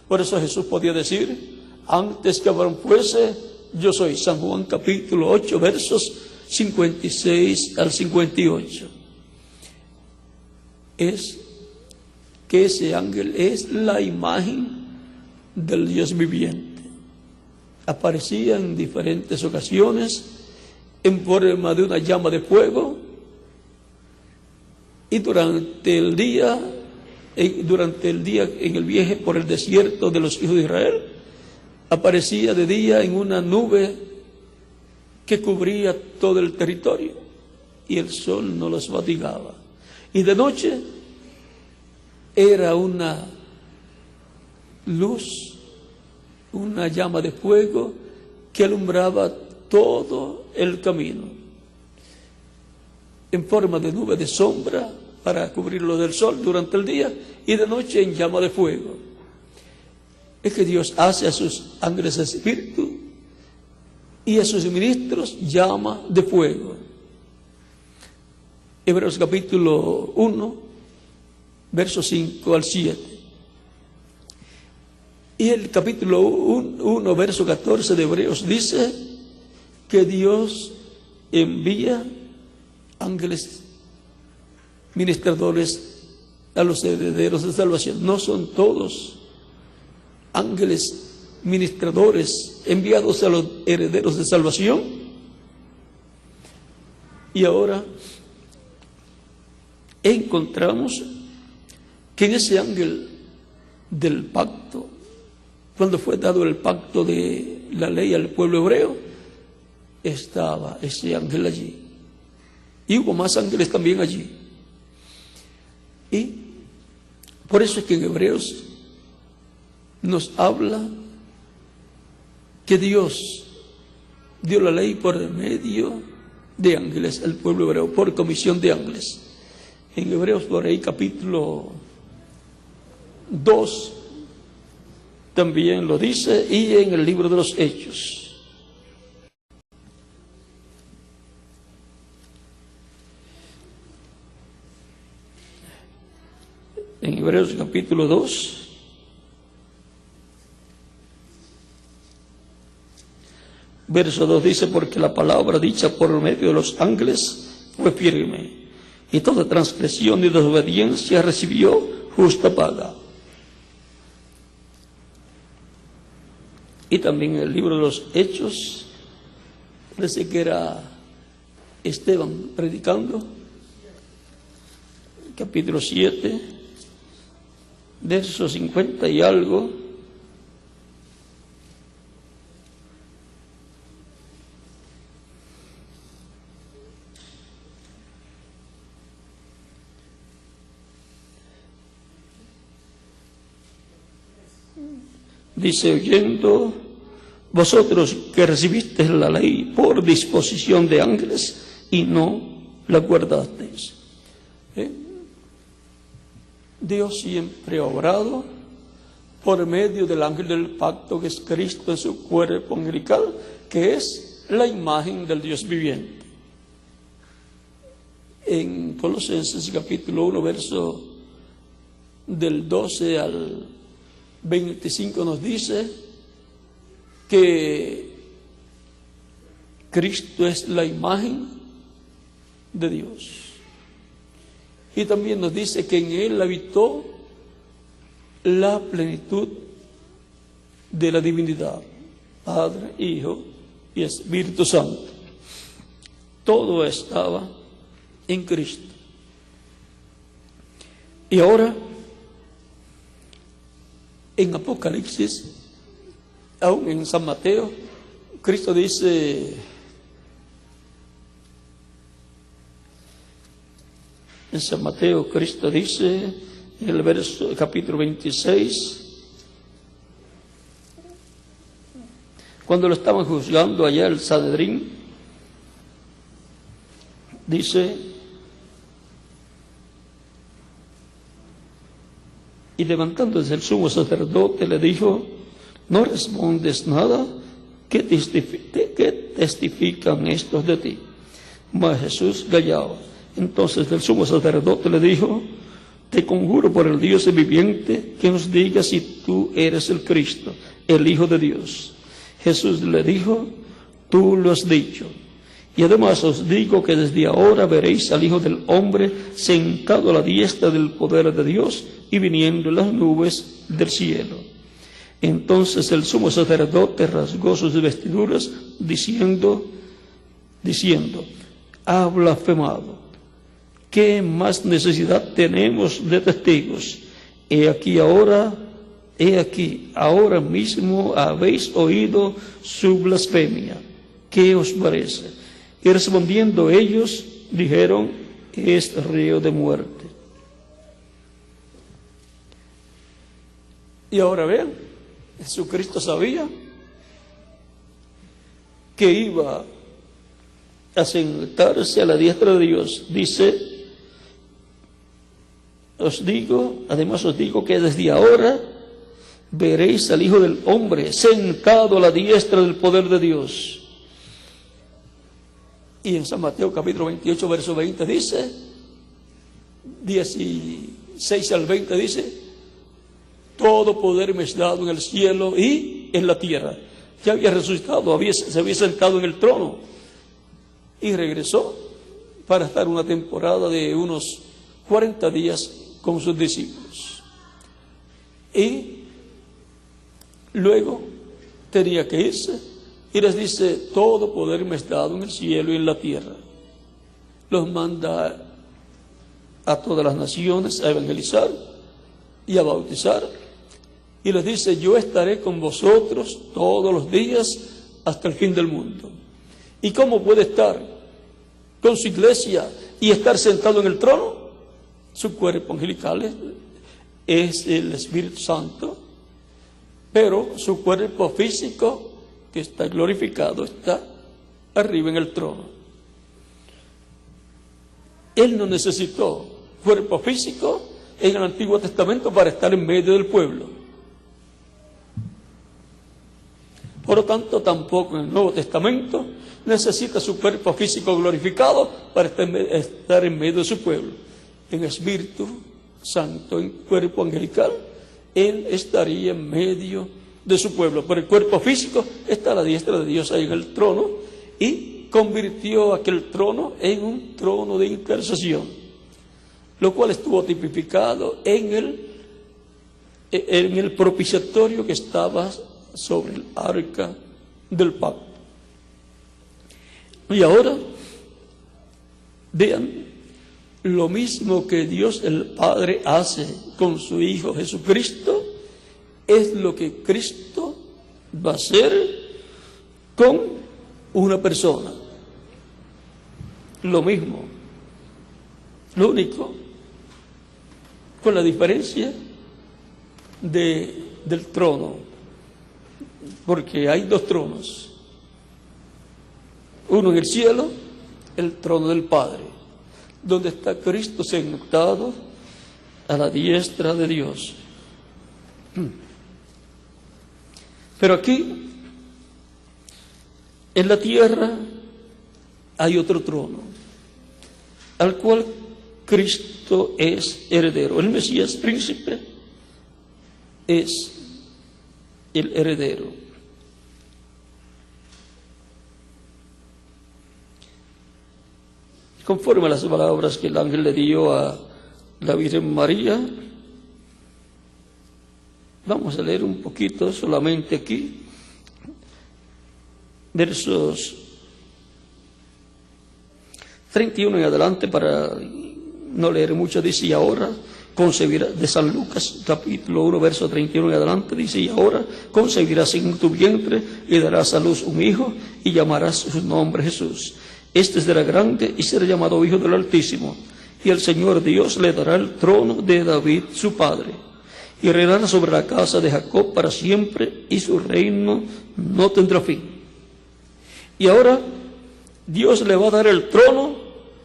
S2: Por eso Jesús podía decir, antes que Abraham fuese, yo soy. San Juan capítulo 8, versos 56 al 58. Es que ese ángel es la imagen del Dios viviente. Aparecía en diferentes ocasiones en forma de una llama de fuego, y durante el día en el viaje por el desierto de los hijos de Israel, aparecía de día en una nube que cubría todo el territorio y el sol no los fatigaba, y de noche era una luz, una llama de fuego que alumbraba todo el camino, en forma de nube de sombra para cubrirlo del sol durante el día, y de noche en llama de fuego. Es que Dios hace a sus ángeles espíritu y a sus ministros llama de fuego. Hebreos capítulo 1, versos 5 al 7. Y el capítulo 1, verso 14 de Hebreos dice que Dios envía ángeles ministradores a los herederos de salvación. No son todos ángeles ministradores enviados a los herederos de salvación. Y ahora encontramos que en ese ángel del pacto, cuando fue dado el pacto de la ley al pueblo hebreo, estaba ese ángel allí. Y hubo más ángeles también allí. Y por eso es que en Hebreos nos habla que Dios dio la ley por medio de ángeles al pueblo hebreo, por comisión de ángeles. En Hebreos por ahí capítulo 2 también lo dice, y en el libro de los Hechos. En Hebreos capítulo 2, verso 2 dice: porque la palabra dicha por medio de los ángeles fue firme, y toda transgresión y desobediencia recibió justa paga. Y también en el libro de los Hechos, parece que era Esteban predicando, capítulo 7, verso 50 y algo. Dice: oyendo vosotros que recibisteis la ley por disposición de ángeles y no la guardasteis. Dios siempre ha obrado por medio del ángel del pacto, que es Cristo en su cuerpo angelical, que es la imagen del Dios viviente. En Colosenses capítulo 1, verso del 12 al 25 nos dice que Cristo es la imagen de Dios. Y también nos dice que en Él habitó la plenitud de la divinidad, Padre, Hijo y Espíritu Santo. Todo estaba en Cristo. Y ahora, en Apocalipsis, aún en San Mateo, Cristo dice, en San Mateo, Cristo dice, en el verso, capítulo 26, cuando lo estaban juzgando allá el Sanedrín, dice: y levantándose el sumo sacerdote le dijo: ¿no respondes nada? ¿Qué testifican estos de ti? Mas Jesús callaba. Entonces el sumo sacerdote le dijo: te conjuro por el Dios viviente que nos diga si tú eres el Cristo, el Hijo de Dios. Jesús le dijo: tú lo has dicho. Y además os digo que desde ahora veréis al Hijo del Hombre sentado a la diestra del poder de Dios y viniendo en las nubes del cielo. Entonces el sumo sacerdote rasgó sus vestiduras diciendo, ha blasfemado. ¿Qué más necesidad tenemos de testigos? He aquí, ahora mismo habéis oído su blasfemia. ¿Qué os parece? Y respondiendo ellos, dijeron: es reo de muerte. Y ahora vean, Jesucristo sabía que iba a sentarse a la diestra de Dios. Dice: además os digo que desde ahora veréis al Hijo del Hombre sentado a la diestra del poder de Dios Y en San Mateo capítulo 28, verso 20 dice, 16 al 20 dice, todo poder me es dado en el cielo y en la tierra. Ya había resucitado, se había sentado en el trono y regresó para estar una temporada de unos 40 días con sus discípulos. Y luego tenía que irse y les dice, todo poder me es dado en el cielo y en la tierra. Los manda a todas las naciones a evangelizar y a bautizar, y les dice, yo estaré con vosotros todos los días hasta el fin del mundo. ¿Y cómo puede estar con su iglesia y estar sentado en el trono? Su cuerpo angelical es el Espíritu Santo, pero su cuerpo físico, que está glorificado, está arriba en el trono. Él no necesitó cuerpo físico en el Antiguo Testamento para estar en medio del pueblo. Por lo tanto, tampoco en el Nuevo Testamento necesita su cuerpo físico glorificado para estar en medio de su pueblo. En Espíritu Santo, en cuerpo angelical, Él estaría en medio de su pueblo. Pero el cuerpo físico está a la diestra de Dios ahí en el trono, y convirtió aquel trono en un trono de intercesión, lo cual estuvo tipificado en el propiciatorio que estaba sobre el arca del pacto. Y ahora vean lo mismo que Dios el Padre hace con su Hijo Jesucristo, es lo que Cristo va a hacer con una persona. Lo mismo, lo único, con la diferencia del trono, porque hay dos tronos, uno en el cielo, el trono del Padre, donde está Cristo sentado a la diestra de Dios. Pero aquí, en la tierra, hay otro trono, al cual Cristo es heredero. El Mesías príncipe es el heredero. Conforme a las palabras que el ángel le dio a la Virgen María, vamos a leer un poquito solamente aquí, versos 31 en adelante, para no leer mucho. Dice, y ahora concebirá, de San Lucas capítulo 1 verso 31 en adelante, dice, y ahora concebirás en tu vientre y darás a luz un hijo y llamarás su nombre Jesús. Este será grande y será llamado Hijo del Altísimo, y el Señor Dios le dará el trono de David su padre, y reinará sobre la casa de Jacob para siempre, y su reino no tendrá fin. Y ahora Dios le va a dar el trono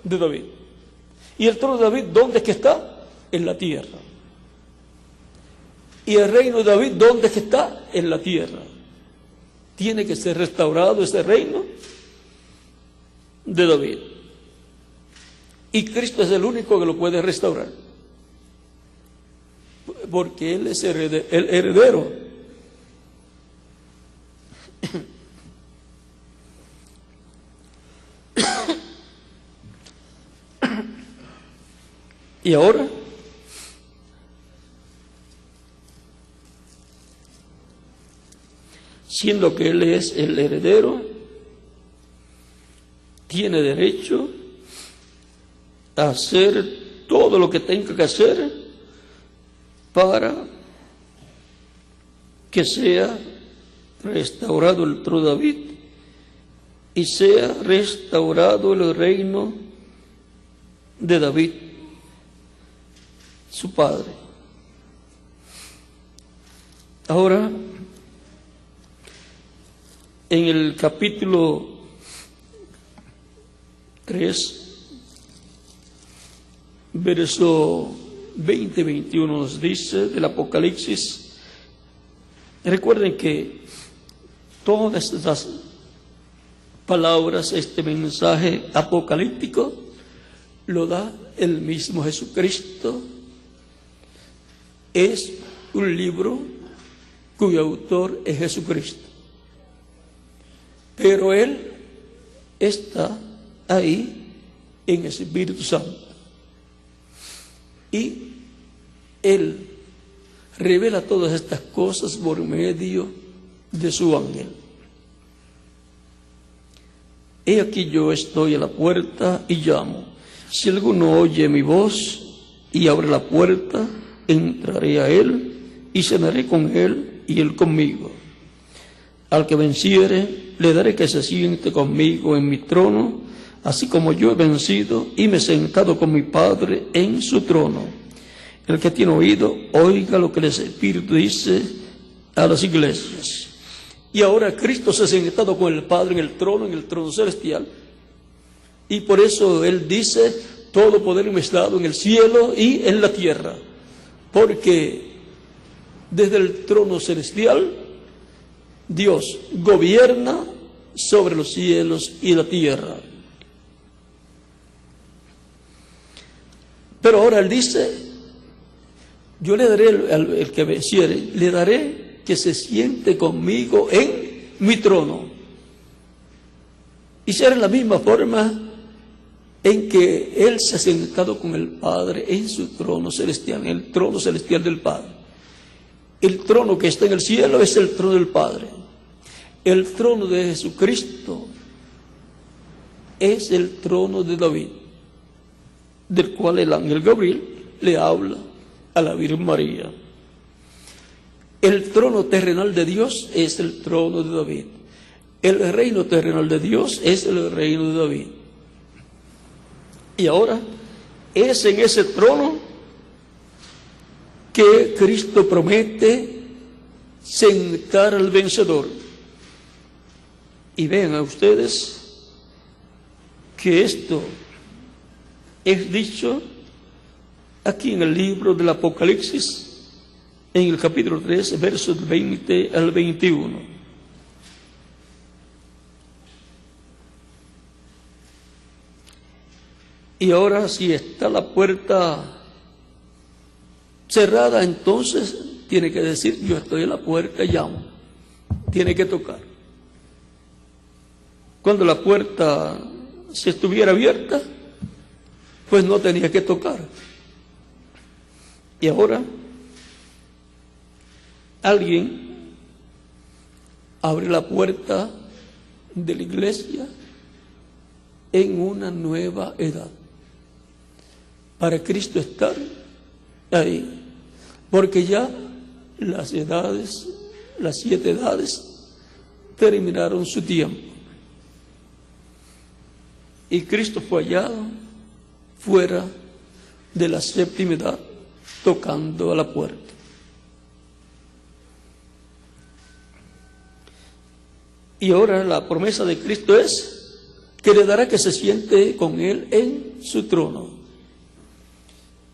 S2: de David. ¿Y el trono de David dónde es que está? En la tierra. ¿Y el reino de David dónde es que está? En la tierra. Tiene que ser restaurado ese reino de David. Y Cristo es el único que lo puede restaurar, porque Él es el heredero. Y ahora, siendo que Él es el heredero, tiene derecho a hacer todo lo que tenga que hacer para que sea restaurado el trono de David y sea restaurado el reino de David, su padre. Ahora, en el capítulo 3, verso 20-21 nos dice del Apocalipsis. Recuerden que todas estas palabras, este mensaje apocalíptico, lo da el mismo Jesucristo. Es un libro cuyo autor es Jesucristo. Pero Él está ahí en el Espíritu Santo. Y Él revela todas estas cosas por medio de su ángel. He aquí yo estoy a la puerta y llamo. Si alguno oye mi voz y abre la puerta, entraré a él y cenaré con él y él conmigo. Al que venciere, le daré que se siente conmigo en mi trono, así como yo he vencido y me he sentado con mi Padre en su trono. El que tiene oído, oiga lo que el Espíritu dice a las iglesias. Y ahora Cristo se ha sentado con el Padre en el trono celestial. Y por eso Él dice, todo poder me es dado en el cielo y en la tierra. Porque desde el trono celestial, Dios gobierna sobre los cielos y la tierra. Pero ahora Él dice, yo le daré al que venciere, le daré que se siente conmigo en mi trono. Y será en la misma forma en que Él se ha sentado con el Padre en su trono celestial, en el trono celestial del Padre. El trono que está en el cielo es el trono del Padre. El trono de Jesucristo es el trono de David, del cual el ángel Gabriel le habla a la Virgen María. El trono terrenal de Dios es el trono de David. El reino terrenal de Dios es el reino de David. Y ahora es en ese trono que Cristo promete sentar al vencedor. Y vean a ustedes que esto es dicho aquí en el libro del Apocalipsis, en el capítulo 3, versos 20 al 21. Y ahora, si está la puerta cerrada, entonces tiene que decir, yo estoy en la puerta y llamo. Tiene que tocar. Cuando la puerta se estuviera abierta, pues no tenía que tocar. Y ahora alguien abre la puerta de la iglesia en una nueva edad, para Cristo estar ahí, porque ya las edades, las 7 edades, terminaron su tiempo. Y Cristo fue hallado fuera de la 7ª edad, tocando a la puerta. Y ahora la promesa de Cristo es que le dará que se siente con Él en su trono,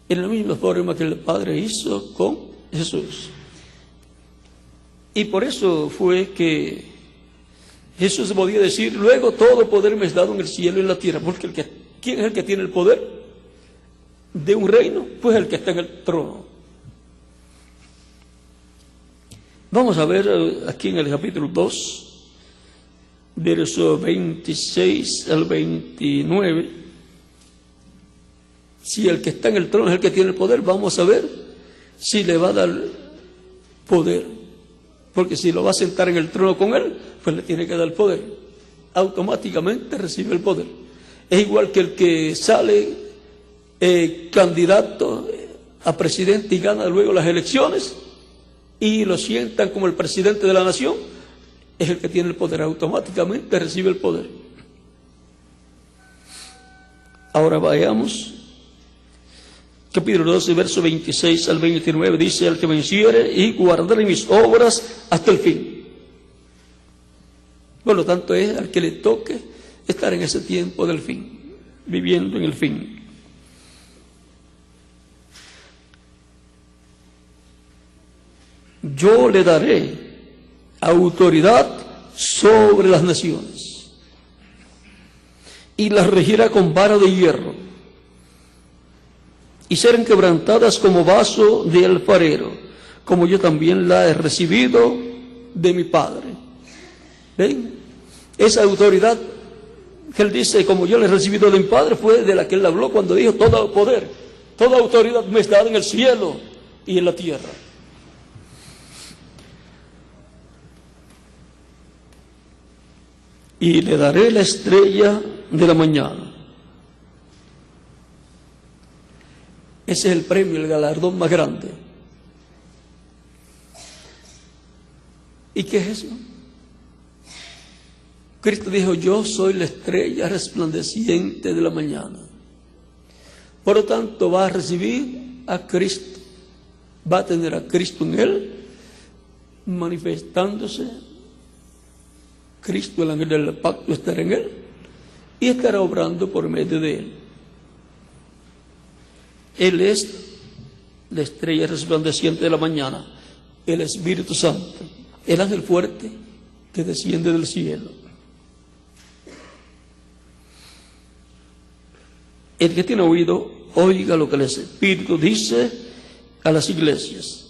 S2: en la misma forma que el Padre hizo con Jesús. Y por eso fue que Jesús podía decir, luego todo poder me es dado en el cielo y en la tierra, porque ¿quién es el que tiene el poder de un reino? Pues el que está en el trono. Vamos a ver aquí en el capítulo 2, verso 26 al 29, si el que está en el trono es el que tiene el poder, vamos a ver si le va a dar poder, porque si lo va a sentar en el trono con él, pues le tiene que dar poder, automáticamente recibe el poder. Es igual que el que sale candidato a presidente y gana luego las elecciones y lo sientan como el presidente de la nación, es el que tiene el poder, automáticamente recibe el poder. Ahora vayamos, capítulo 12, verso 26 al 29, dice, al que venciere y guardare mis obras hasta el fin. Por lo tanto, es al que le toque estar en ese tiempo del fin, viviendo en el fin. Yo le daré autoridad sobre las naciones. y las regirá con vara de hierro, y serán quebrantadas como vaso de alfarero, como yo también la he recibido de mi Padre. ¿Ven? Esa autoridad que él dice, como yo la he recibido de mi Padre, fue de la que él habló cuando dijo: todo poder, toda autoridad me está dada en el cielo y en la tierra. Y le daré la estrella de la mañana. Ese es el premio, el galardón más grande. ¿Y qué es eso? Cristo dijo: yo soy la estrella resplandeciente de la mañana. Por lo tanto, va a recibir a Cristo, va a tener a Cristo en él, manifestándose. Cristo, el ángel del pacto, estará en él y estará obrando por medio de él. Él es la estrella resplandeciente de la mañana, el Espíritu Santo, el ángel fuerte que desciende del cielo. El que tiene oído, oiga lo que el Espíritu dice a las iglesias.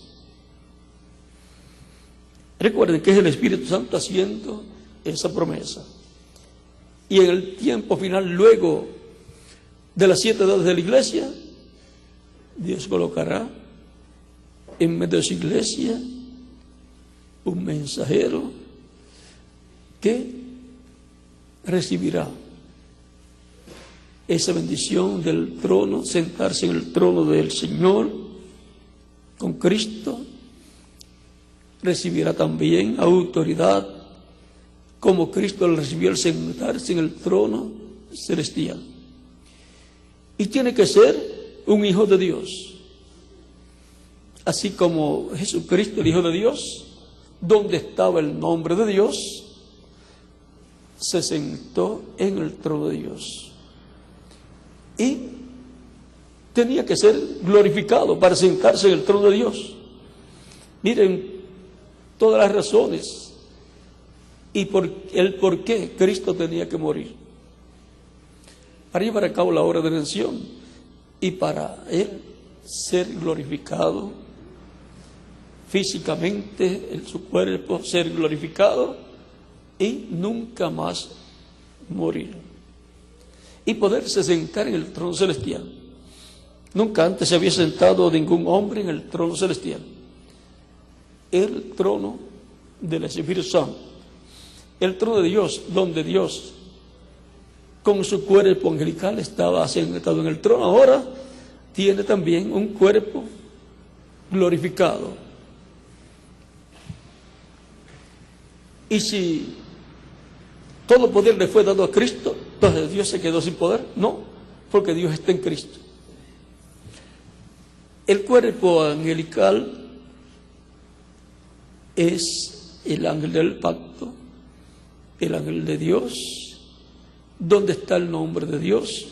S2: Recuerden que es el Espíritu Santo haciendo esa promesa. Y en el tiempo final, luego de las 7 edades de la iglesia, Dios colocará en medio de su iglesia un mensajero que recibirá esa bendición del trono, sentarse en el trono del Señor con Cristo. Recibirá también autoridad como Cristo le recibió al sentarse en el trono celestial. Y tiene que ser un hijo de Dios. Así como Jesucristo, el Hijo de Dios, donde estaba el nombre de Dios, se sentó en el trono de Dios. Y tenía que ser glorificado para sentarse en el trono de Dios. Miren todas las razones y el por qué Cristo tenía que morir. Para llevar a cabo la obra de redención y para él ser glorificado físicamente, en su cuerpo ser glorificado y nunca más morir. Y poderse sentar en el trono celestial. Nunca antes se había sentado ningún hombre en el trono celestial. El trono del Espíritu Santo. El trono de Dios, donde Dios con su cuerpo angelical estaba sentado en el trono, ahora tiene también un cuerpo glorificado. Y si todo poder le fue dado a Cristo, entonces Dios se quedó sin poder. No, porque Dios está en Cristo. El cuerpo angelical es el ángel del pacto, el ángel de Dios, donde está el nombre de Dios,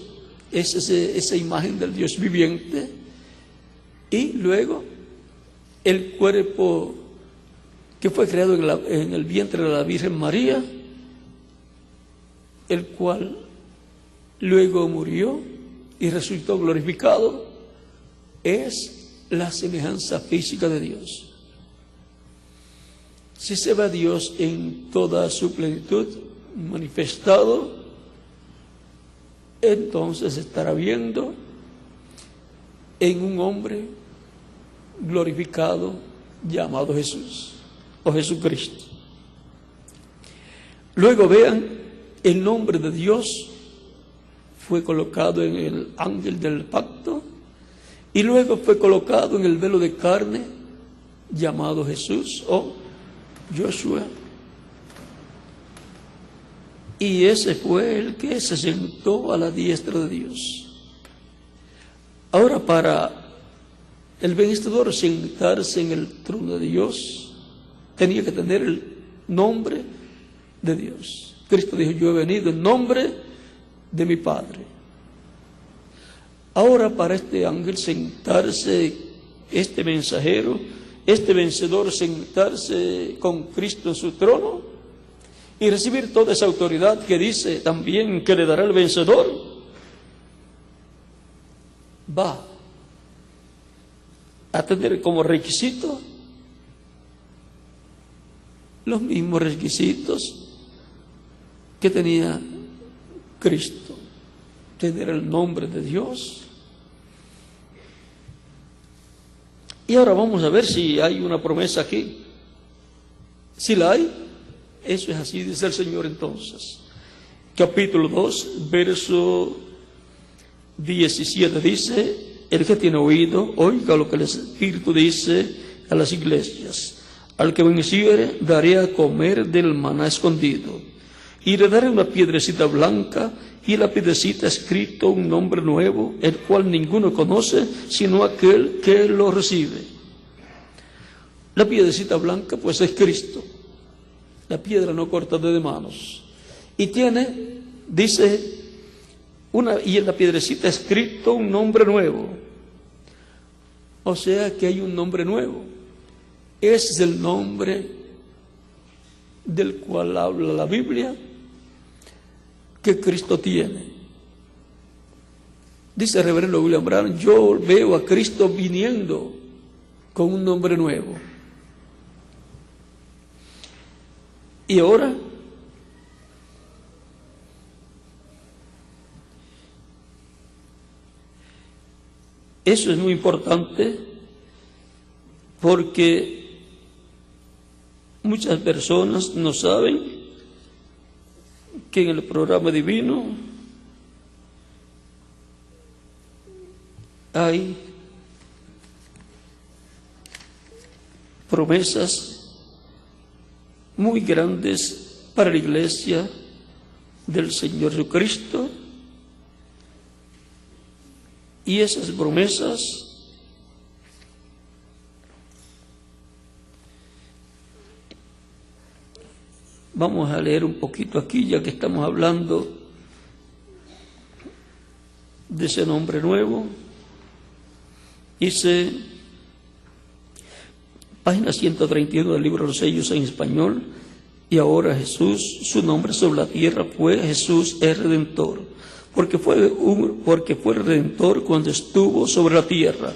S2: es esa imagen del Dios viviente. Y luego el cuerpo que fue creado en el vientre de la Virgen María, el cual luego murió y resucitó glorificado, es la semejanza física de Dios. Si se ve a Dios en toda su plenitud manifestado, entonces estará viendo en un hombre glorificado llamado Jesús o Jesucristo. Luego vean, el nombre de Dios fue colocado en el ángel del pacto y luego fue colocado en el velo de carne llamado Jesús o Joshua. Y ese fue el que se sentó a la diestra de Dios. Ahora, para el vencedor sentarse en el trono de Dios, tenía que tener el nombre de Dios. Cristo dijo: yo he venido en nombre de mi Padre. Ahora, para este ángel sentarse, este mensajero, este vencedor sentarse con Cristo en su trono, y recibir toda esa autoridad que dice también que le dará el vencedor, va a tener como requisito los mismos requisitos que tenía Cristo: tener el nombre de Dios. Y ahora vamos a ver si hay una promesa aquí. Si la hay, eso es así, dice el Señor entonces. Capítulo 2, verso 17 dice: el que tiene oído, oiga lo que el Espíritu dice a las iglesias. Al que venciere, daré a comer del maná escondido, y le daré una piedrecita blanca, y en la piedrecita escrito un nombre nuevo, el cual ninguno conoce, sino aquel que lo recibe. La piedrecita blanca, pues, es Cristo, la piedra no cortada de manos. Y tiene, dice, y en la piedrecita escrito un nombre nuevo. O sea que hay un nombre nuevo. Ese es el nombre del cual habla la Biblia que Cristo tiene. Dice el reverendo William Branham: yo veo a Cristo viniendo con un nombre nuevo. Y ahora, eso es muy importante, porque muchas personas no saben que en el programa divino hay promesas muy grandes para la iglesia del Señor Jesucristo, y esas promesas vamos a leer un poquito aquí, ya que estamos hablando de ese nombre nuevo. Dice, página 131 del libro de los sellos en español: y ahora Jesús, su nombre sobre la tierra fue Jesús el Redentor, porque fue Redentor cuando estuvo sobre la tierra,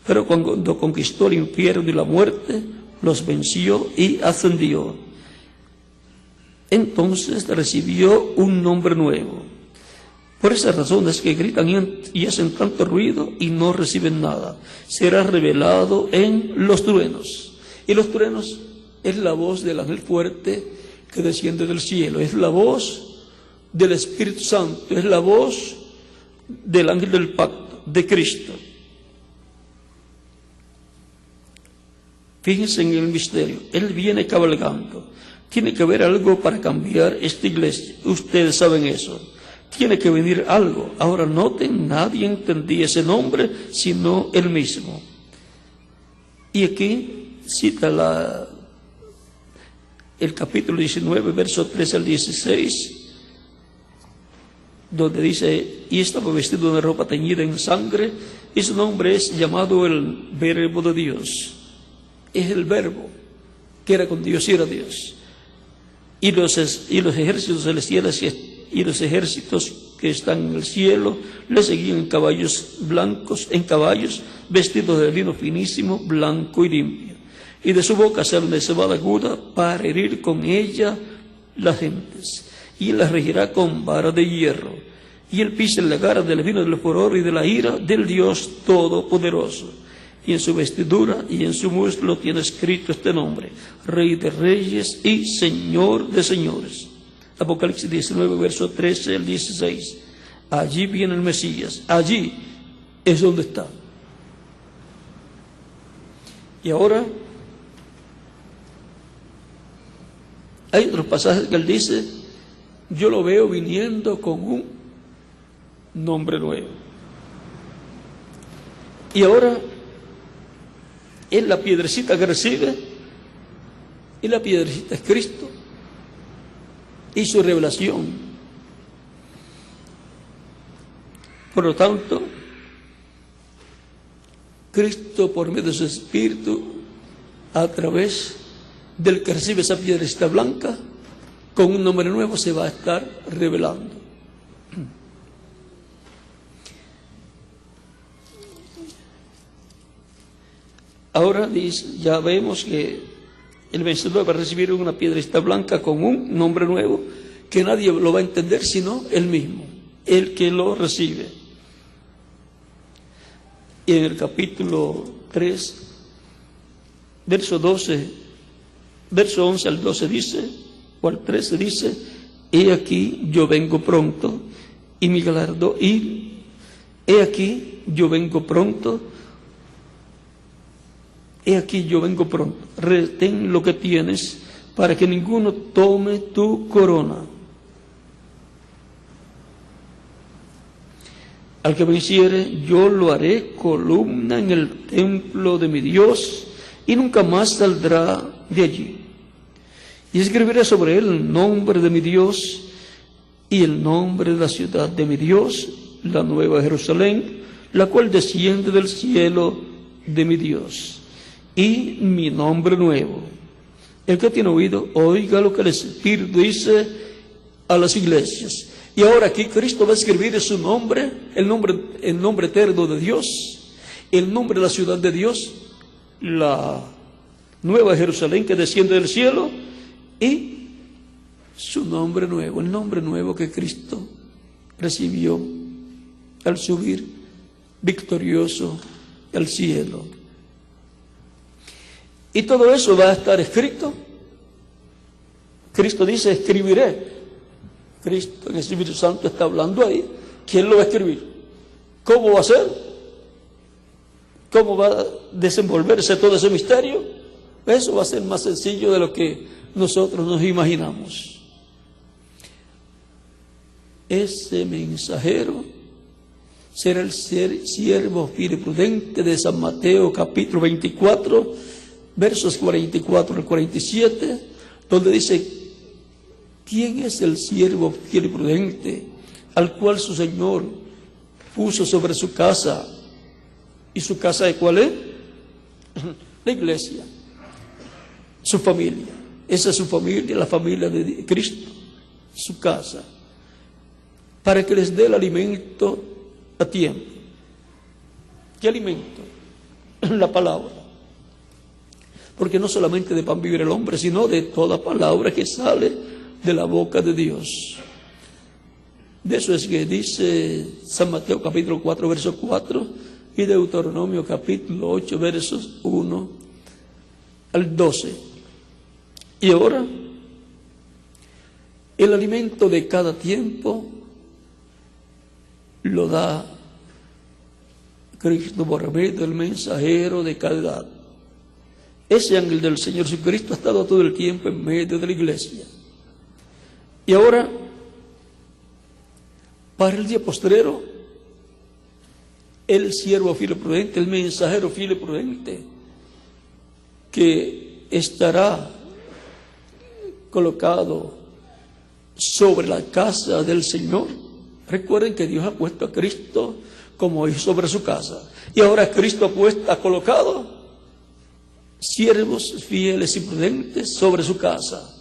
S2: pero cuando conquistó el infierno y la muerte, los venció y ascendió. Entonces recibió un nombre nuevo. Por esas razones que gritan y hacen tanto ruido y no reciben nada, será revelado en los truenos. Y los truenos es la voz del ángel fuerte que desciende del cielo, es la voz del Espíritu Santo, es la voz del ángel del pacto, de Cristo. Fíjense en el misterio, Él viene cabalgando. Tiene que haber algo para cambiar esta iglesia, ustedes saben eso. Tiene que venir algo. Ahora noten, nadie entendía ese nombre sino Él mismo. Y aquí cita el capítulo 19, verso 13 al 16, donde dice: y estaba vestido de una ropa teñida en sangre, y su nombre es llamado el Verbo de Dios. Es el Verbo que era con Dios y era Dios. Y los ejércitos celestiales y los ejércitos que están en el cielo le seguían en caballos vestidos de lino finísimo, blanco y limpio. Y de su boca sale una espada aguda para herir con ella las gentes. Y él las regirá con vara de hierro. Y él pisa en la gara del vino del furor y de la ira del Dios Todopoderoso. Y en su vestidura y en su muslo tiene escrito este nombre: Rey de Reyes y Señor de Señores. Apocalipsis 19, verso 13 al 16. Allí viene el Mesías, allí es donde está. Y ahora hay otros pasajes que él dice: yo lo veo viniendo con un nombre nuevo. Y ahora es la piedrecita que recibe, y la piedrecita es Cristo y su revelación. Por lo tanto, Cristo, por medio de su Espíritu, a través del que recibe esa piedrecita blanca, con un nombre nuevo se va a estar revelando. Ahora dice, ya vemos que el vencedor va a recibir una piedrita blanca con un nombre nuevo que nadie lo va a entender sino él mismo, el que lo recibe. Y en el capítulo 3, verso 11 al 12 dice, o al 13 dice: he aquí yo vengo pronto, y mi galardón, y he aquí yo vengo pronto, he aquí yo vengo pronto, retén lo que tienes, para que ninguno tome tu corona. Al que venciere, yo lo haré columna en el templo de mi Dios, y nunca más saldrá de allí. Y escribiré sobre él el nombre de mi Dios y el nombre de la ciudad de mi Dios, la nueva Jerusalén, la cual desciende del cielo de mi Dios, y mi nombre nuevo. El que tiene oído, oiga lo que el Espíritu dice a las iglesias. Y ahora aquí Cristo va a escribir su nombre, el nombre eterno de Dios, el nombre de la ciudad de Dios, la nueva Jerusalén que desciende del cielo, y su nombre nuevo, el nombre nuevo que Cristo recibió al subir victorioso al cielo. Y todo eso va a estar escrito. Cristo dice: escribiré. Cristo en el Espíritu Santo está hablando ahí. ¿Quién lo va a escribir? ¿Cómo va a ser? ¿Cómo va a desenvolverse todo ese misterio? Eso va a ser más sencillo de lo que nosotros nos imaginamos. Ese mensajero será el siervo fiel y prudente de San Mateo capítulo 24, versos 44 al 47, donde dice: ¿quién es el siervo fiel y prudente al cual su Señor puso sobre su casa? ¿Y su casa de cuál es? La iglesia, su familia. Esa es su familia, la familia de Cristo, su casa, para que les dé el alimento a tiempo. ¿Qué alimento? La palabra. Porque no solamente de pan vive el hombre, sino de toda palabra que sale de la boca de Dios. De eso es que dice San Mateo capítulo 4, verso 4, y Deuteronomio capítulo 8, versos 1 al 12. Y ahora, el alimento de cada tiempo lo da Cristo por medio del mensajero de cada edad. Ese ángel del Señor Jesucristo ha estado todo el tiempo en medio de la iglesia. Y ahora, para el día postrero, el siervo fiel y prudente, el mensajero fiel y prudente, que estará colocado sobre la casa del Señor. Recuerden que Dios ha puesto a Cristo como hijo sobre su casa. Y ahora Cristo ha colocado siervos fieles y prudentes sobre su casa,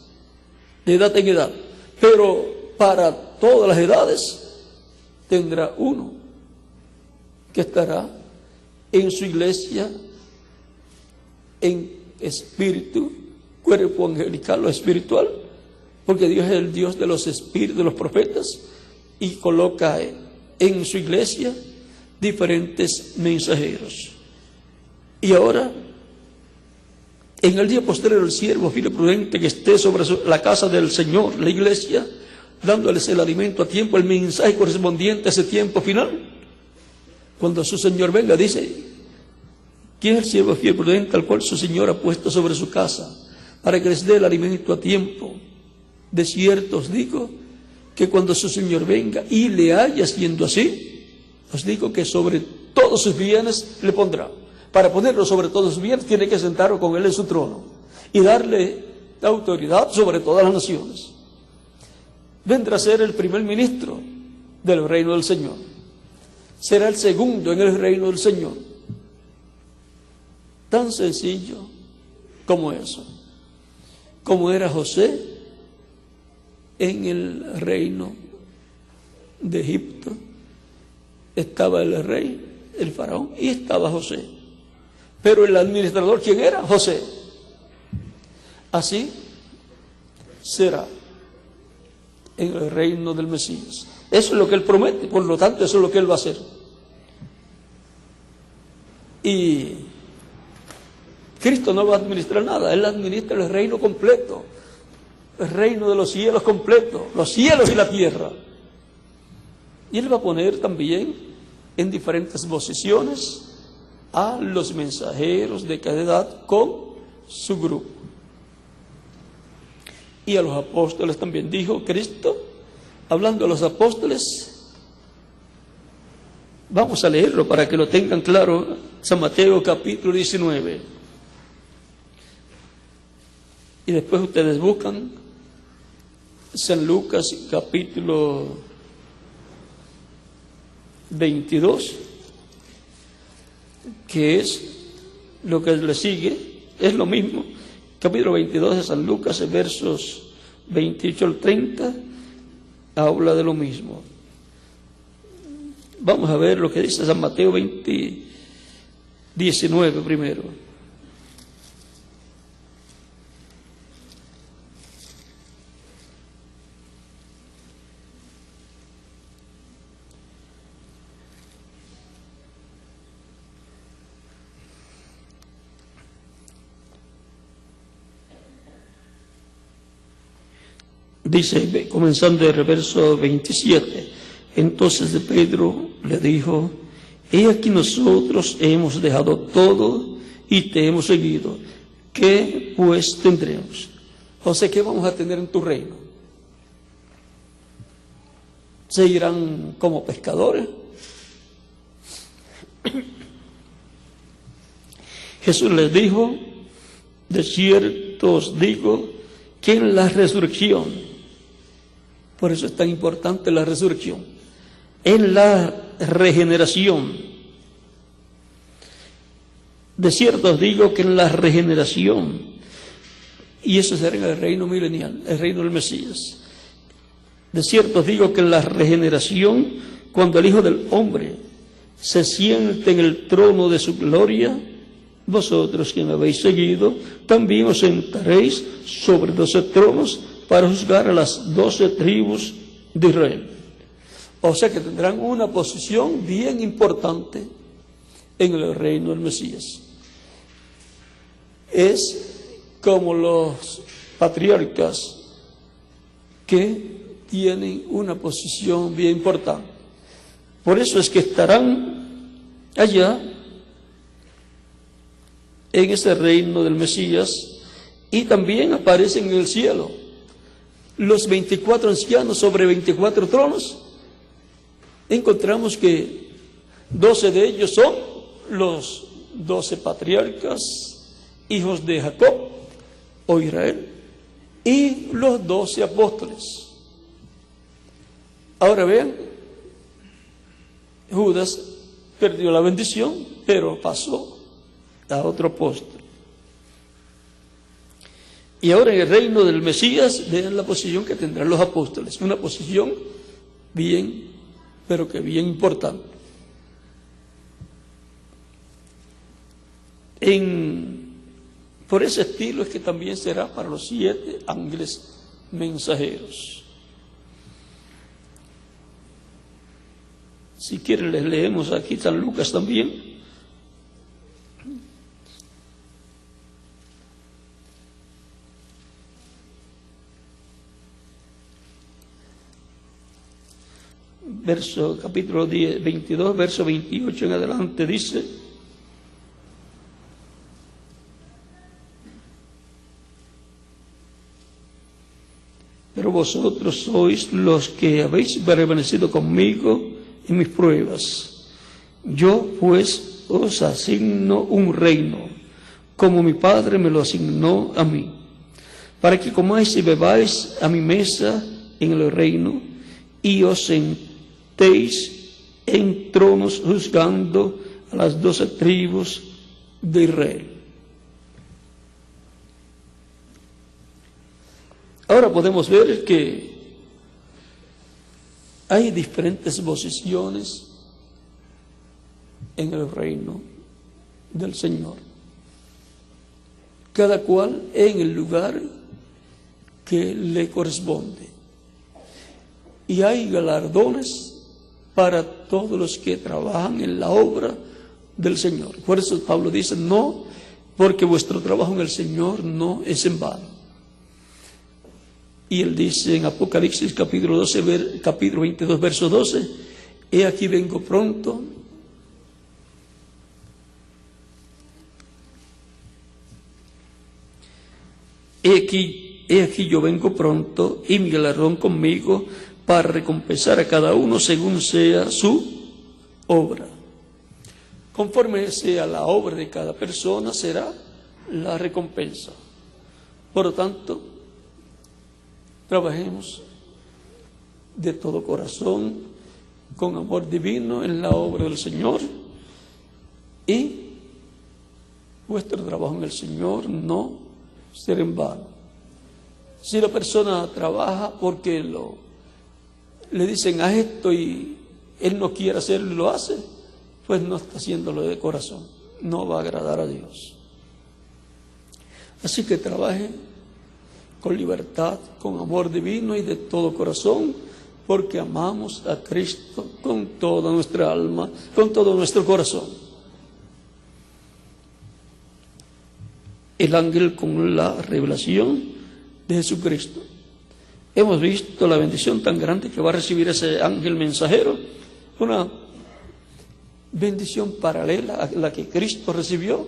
S2: de edad en edad. Pero para todas las edades tendrá uno que estará en su iglesia en espíritu, cuerpo angelical o espiritual, porque Dios es el Dios de los espíritus de los profetas y coloca en su iglesia diferentes mensajeros. Y ahora, en el día posterior, el siervo fiel y prudente que esté sobre la casa del Señor, la iglesia, dándoles el alimento a tiempo, el mensaje correspondiente a ese tiempo final. Cuando su Señor venga, dice: ¿quién es el siervo fiel y prudente al cual su Señor ha puesto sobre su casa, para que les dé el alimento a tiempo? De cierto os digo que cuando su Señor venga y le haya siendo así, os digo que sobre todos sus bienes le pondrá. Para ponerlo sobre todos sus bienes, tiene que sentarlo con él en su trono y darle la autoridad sobre todas las naciones. Vendrá a ser el primer ministro del reino del Señor. Será el segundo en el reino del Señor. Tan sencillo como eso. Como era José en el reino de Egipto estaba el rey, el faraón, y estaba José. Pero el administrador, ¿quién era? José. Así será en el reino del Mesías. Eso es lo que él promete, por lo tanto, eso es lo que él va a hacer. Y Cristo no va a administrar nada, él administra el reino completo, el reino de los cielos completo, los cielos y la tierra. Y él va a poner también en diferentes posiciones a los mensajeros de cada edad con su grupo. Y a los apóstoles también dijo Cristo, hablando a los apóstoles, vamos a leerlo para que lo tengan claro, San Mateo capítulo 19. Y después ustedes buscan San Lucas capítulo 22, que es lo que le sigue, es lo mismo. Capítulo 22 de San Lucas, versos 28 al 30, habla de lo mismo. Vamos a ver lo que dice San Mateo 19 primero. Dice, comenzando el verso 27, entonces Pedro le dijo, he aquí nosotros hemos dejado todo y te hemos seguido. ¿Qué pues tendremos? José, ¿qué vamos a tener en tu reino? ¿Se irán como pescadores? Jesús les dijo, de cierto os digo que en la resurrección, por eso es tan importante la resurrección, en la regeneración, de cierto os digo que en la regeneración, y eso será en el reino milenial, el reino del Mesías, de cierto os digo que en la regeneración, cuando el Hijo del Hombre se siente en el trono de su gloria, vosotros que me habéis seguido, también os sentaréis sobre 12 tronos para juzgar a las 12 tribus de Israel. O sea que tendrán una posición bien importante en el reino del Mesías. Es como los patriarcas que tienen una posición bien importante. Por eso es que estarán allá en ese reino del Mesías, y también aparecen en el cielo los 24 ancianos sobre 24 tronos. Encontramos que 12 de ellos son los 12 patriarcas, hijos de Jacob o Israel, y los 12 apóstoles. Ahora vean, Judas perdió la bendición, pero pasó a otro apóstol. Y ahora en el reino del Mesías, vean la posición que tendrán los apóstoles, una posición bien, pero que bien importante. Por ese estilo es que también será para los 7 ángeles mensajeros. Si quieren les leemos aquí San Lucas también. Capítulo 22, verso 28 en adelante dice: pero vosotros sois los que habéis permanecido conmigo en mis pruebas. Yo pues os asigno un reino, como mi Padre me lo asignó a mí, para que comáis y bebáis a mi mesa en el reino, y os sentéis en tronos juzgando a las 12 tribus de Israel. Ahora podemos ver que Hay diferentes posiciones en el reino del Señor, cada cual en el lugar que le corresponde. Y hay galardones para todos los que trabajan en la obra del Señor. Por eso Pablo dice, no, porque vuestro trabajo en el Señor no es en vano. Y él dice en Apocalipsis capítulo 22, verso 12, he aquí vengo pronto, he aquí yo vengo pronto, y mi galardón conmigo, para recompensar a cada uno según sea su obra. Conforme sea la obra de cada persona, será la recompensa. Por lo tanto, trabajemos de todo corazón, con amor divino en la obra del Señor, y vuestro trabajo en el Señor no será en vano. Si la persona trabaja porque le dicen haz esto y él no quiere hacerlo y lo hace, pues no está haciéndolo de corazón, no va a agradar a Dios. Así que trabaje con libertad, con amor divino y de todo corazón, porque amamos a Cristo con toda nuestra alma, con todo nuestro corazón. El ángel con la revelación de Jesucristo. Hemos visto la bendición tan grande que va a recibir ese ángel mensajero, una bendición paralela a la que Cristo recibió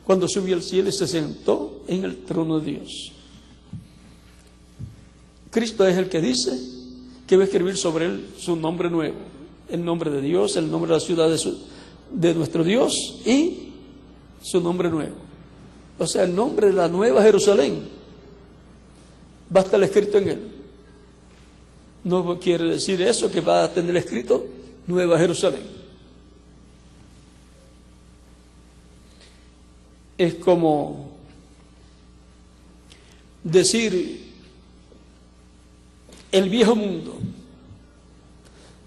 S2: cuando subió al cielo y se sentó en el trono de Dios. Cristo es el que dice que va a escribir sobre él su nombre nuevo, el nombre de Dios, el nombre de la ciudad de nuestro Dios y su nombre nuevo. O sea, el nombre de la nueva Jerusalén va a estar escrito en él. No quiere decir eso que va a tener escrito Nueva Jerusalén. Es como decir el viejo mundo.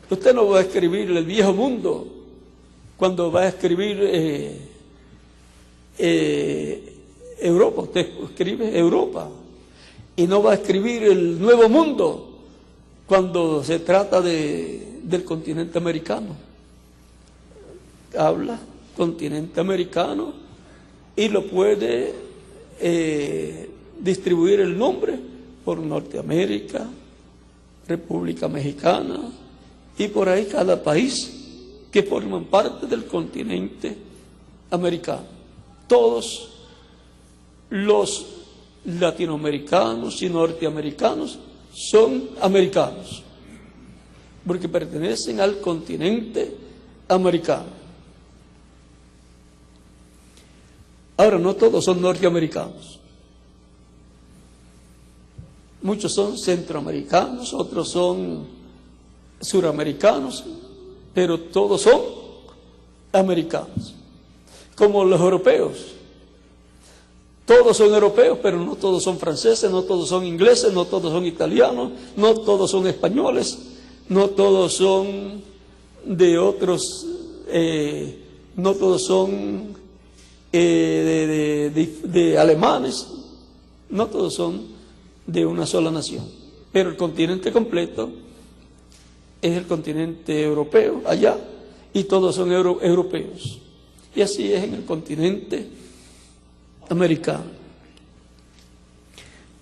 S2: Usted no va a escribir el viejo mundo cuando va a escribir Europa. Usted escribe Europa y no va a escribir el nuevo mundo cuando se trata del continente americano. Habla continente americano y lo puede distribuir el nombre por Norteamérica, República Mexicana y por ahí cada país que forman parte del continente americano. Todos los latinoamericanos y norteamericanos son americanos porque pertenecen al continente americano. Ahora, no todos son norteamericanos. Muchos son centroamericanos, otros son suramericanos, pero todos son americanos. Como los europeos. Todos son europeos, pero no todos son franceses, no todos son ingleses, no todos son italianos, no todos son españoles, no todos son de otros, no todos son de alemanes, no todos son de una sola nación. Pero el continente completo es el continente europeo, allá, y todos son europeos. Y así es en el continente americano.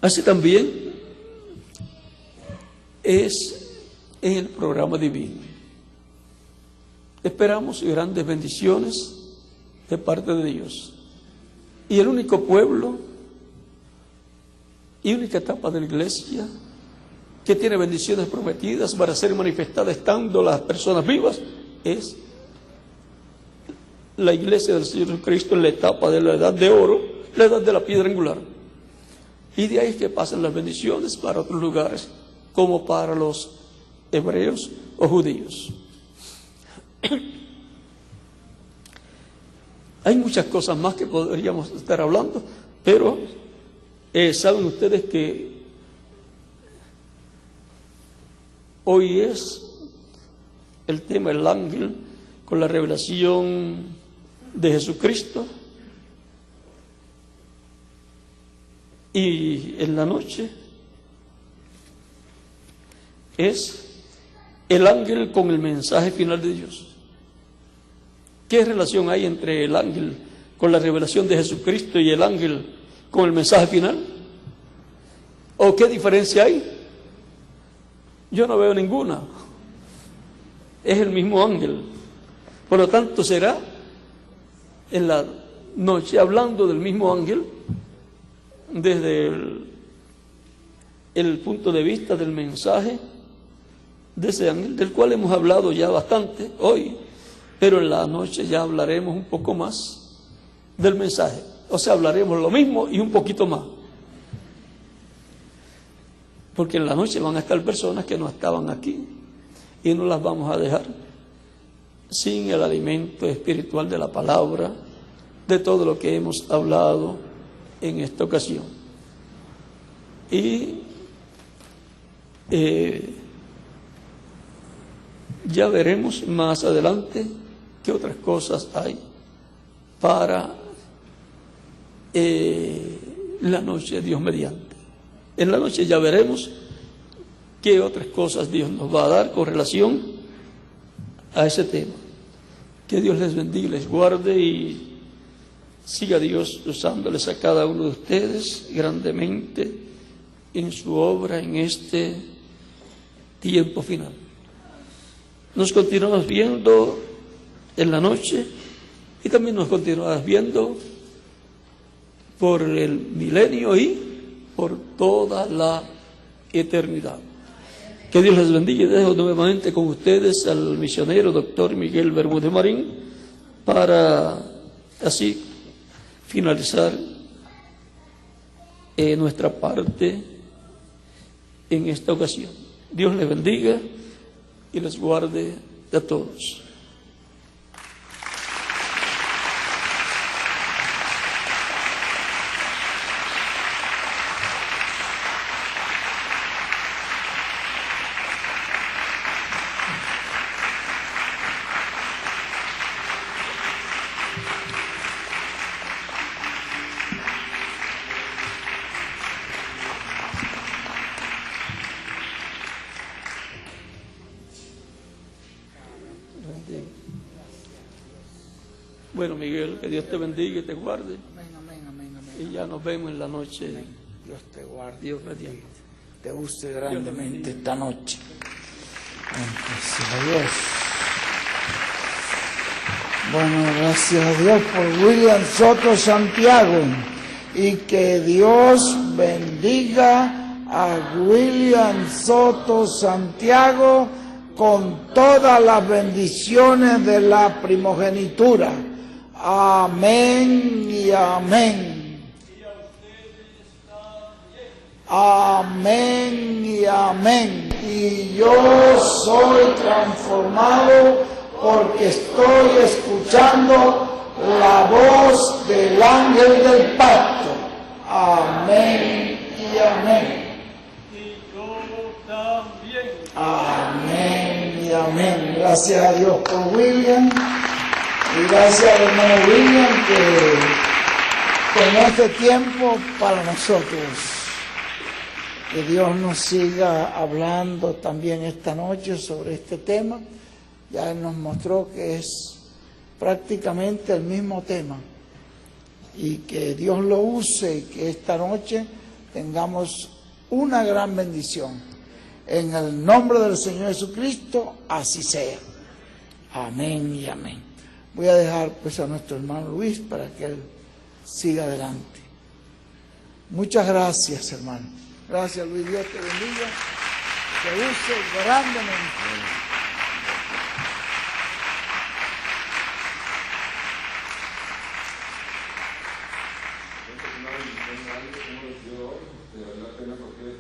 S2: Así también es en el programa divino. Esperamos grandes bendiciones de parte de Dios. Y el único pueblo y única etapa de la iglesia que tiene bendiciones prometidas para ser manifestadas estando las personas vivas es la iglesia del Señor Jesucristo en la etapa de la edad de oro, la edad de la piedra angular. Y de ahí es que pasan las bendiciones para otros lugares, como para los hebreos o judíos. Hay muchas cosas más que podríamos estar hablando, pero saben ustedes que hoy es el tema del ángel con la revelación de Jesucristo. Y en la noche es el ángel con el mensaje final de Dios. ¿Qué relación hay entre el ángel con la revelación de Jesucristo y el ángel con el mensaje final? ¿O qué diferencia hay? Yo no veo ninguna. Es el mismo ángel. Por lo tanto, será en la noche hablando del mismo ángel desde el punto de vista del mensaje de ese ángel, del cual hemos hablado ya bastante hoy, pero en la noche ya hablaremos un poco más del mensaje. O sea, hablaremos lo mismo y un poquito más. Porque en la noche van a estar personas que no estaban aquí y no las vamos a dejar sin el alimento espiritual de la palabra, de todo lo que hemos hablado en esta ocasión. Y ya veremos más adelante qué otras cosas hay para la noche, Dios mediante. En la noche ya veremos qué otras cosas Dios nos va a dar con relación a ese tema. Que Dios les bendiga, les guarde y siga Dios usándoles a cada uno de ustedes grandemente en su obra en este tiempo final. Nos continuamos viendo en la noche y también nos continuamos viendo por el milenio y por toda la eternidad. Que Dios les bendiga y dejo nuevamente con ustedes al misionero doctor Miguel Bermúdez Marín para así finalizar nuestra parte en esta ocasión. Dios les bendiga y les guarde a todos. Bueno, Miguel, que Dios te bendiga y te guarde.
S1: Amén, amén, amén, amén.
S2: Y ya nos vemos en la noche.
S1: Amén. Dios te guarde.
S2: Dios mediante.
S1: Te guste grandemente esta noche. Gracias a Dios. Bueno, gracias a Dios por William Soto Santiago. Y que Dios bendiga a William Soto Santiago con todas las bendiciones de la primogenitura. Amén y amén. Amén y amén. Y yo soy transformado porque estoy escuchando la voz del ángel del pacto. Amén y amén.
S2: Y yo también.
S1: Amén y amén. Gracias a Dios por William. Y gracias al hermano William que con este tiempo para nosotros. Que Dios nos siga hablando también esta noche sobre este tema. Ya Él nos mostró que es prácticamente el mismo tema. Y que Dios lo use y que esta noche tengamos una gran bendición. En el nombre del Señor Jesucristo, así sea. Amén y amén. Voy a dejar pues a nuestro hermano Luis para que él siga adelante. Muchas gracias, hermano. Gracias, Luis. Dios te bendiga. Te use grandemente.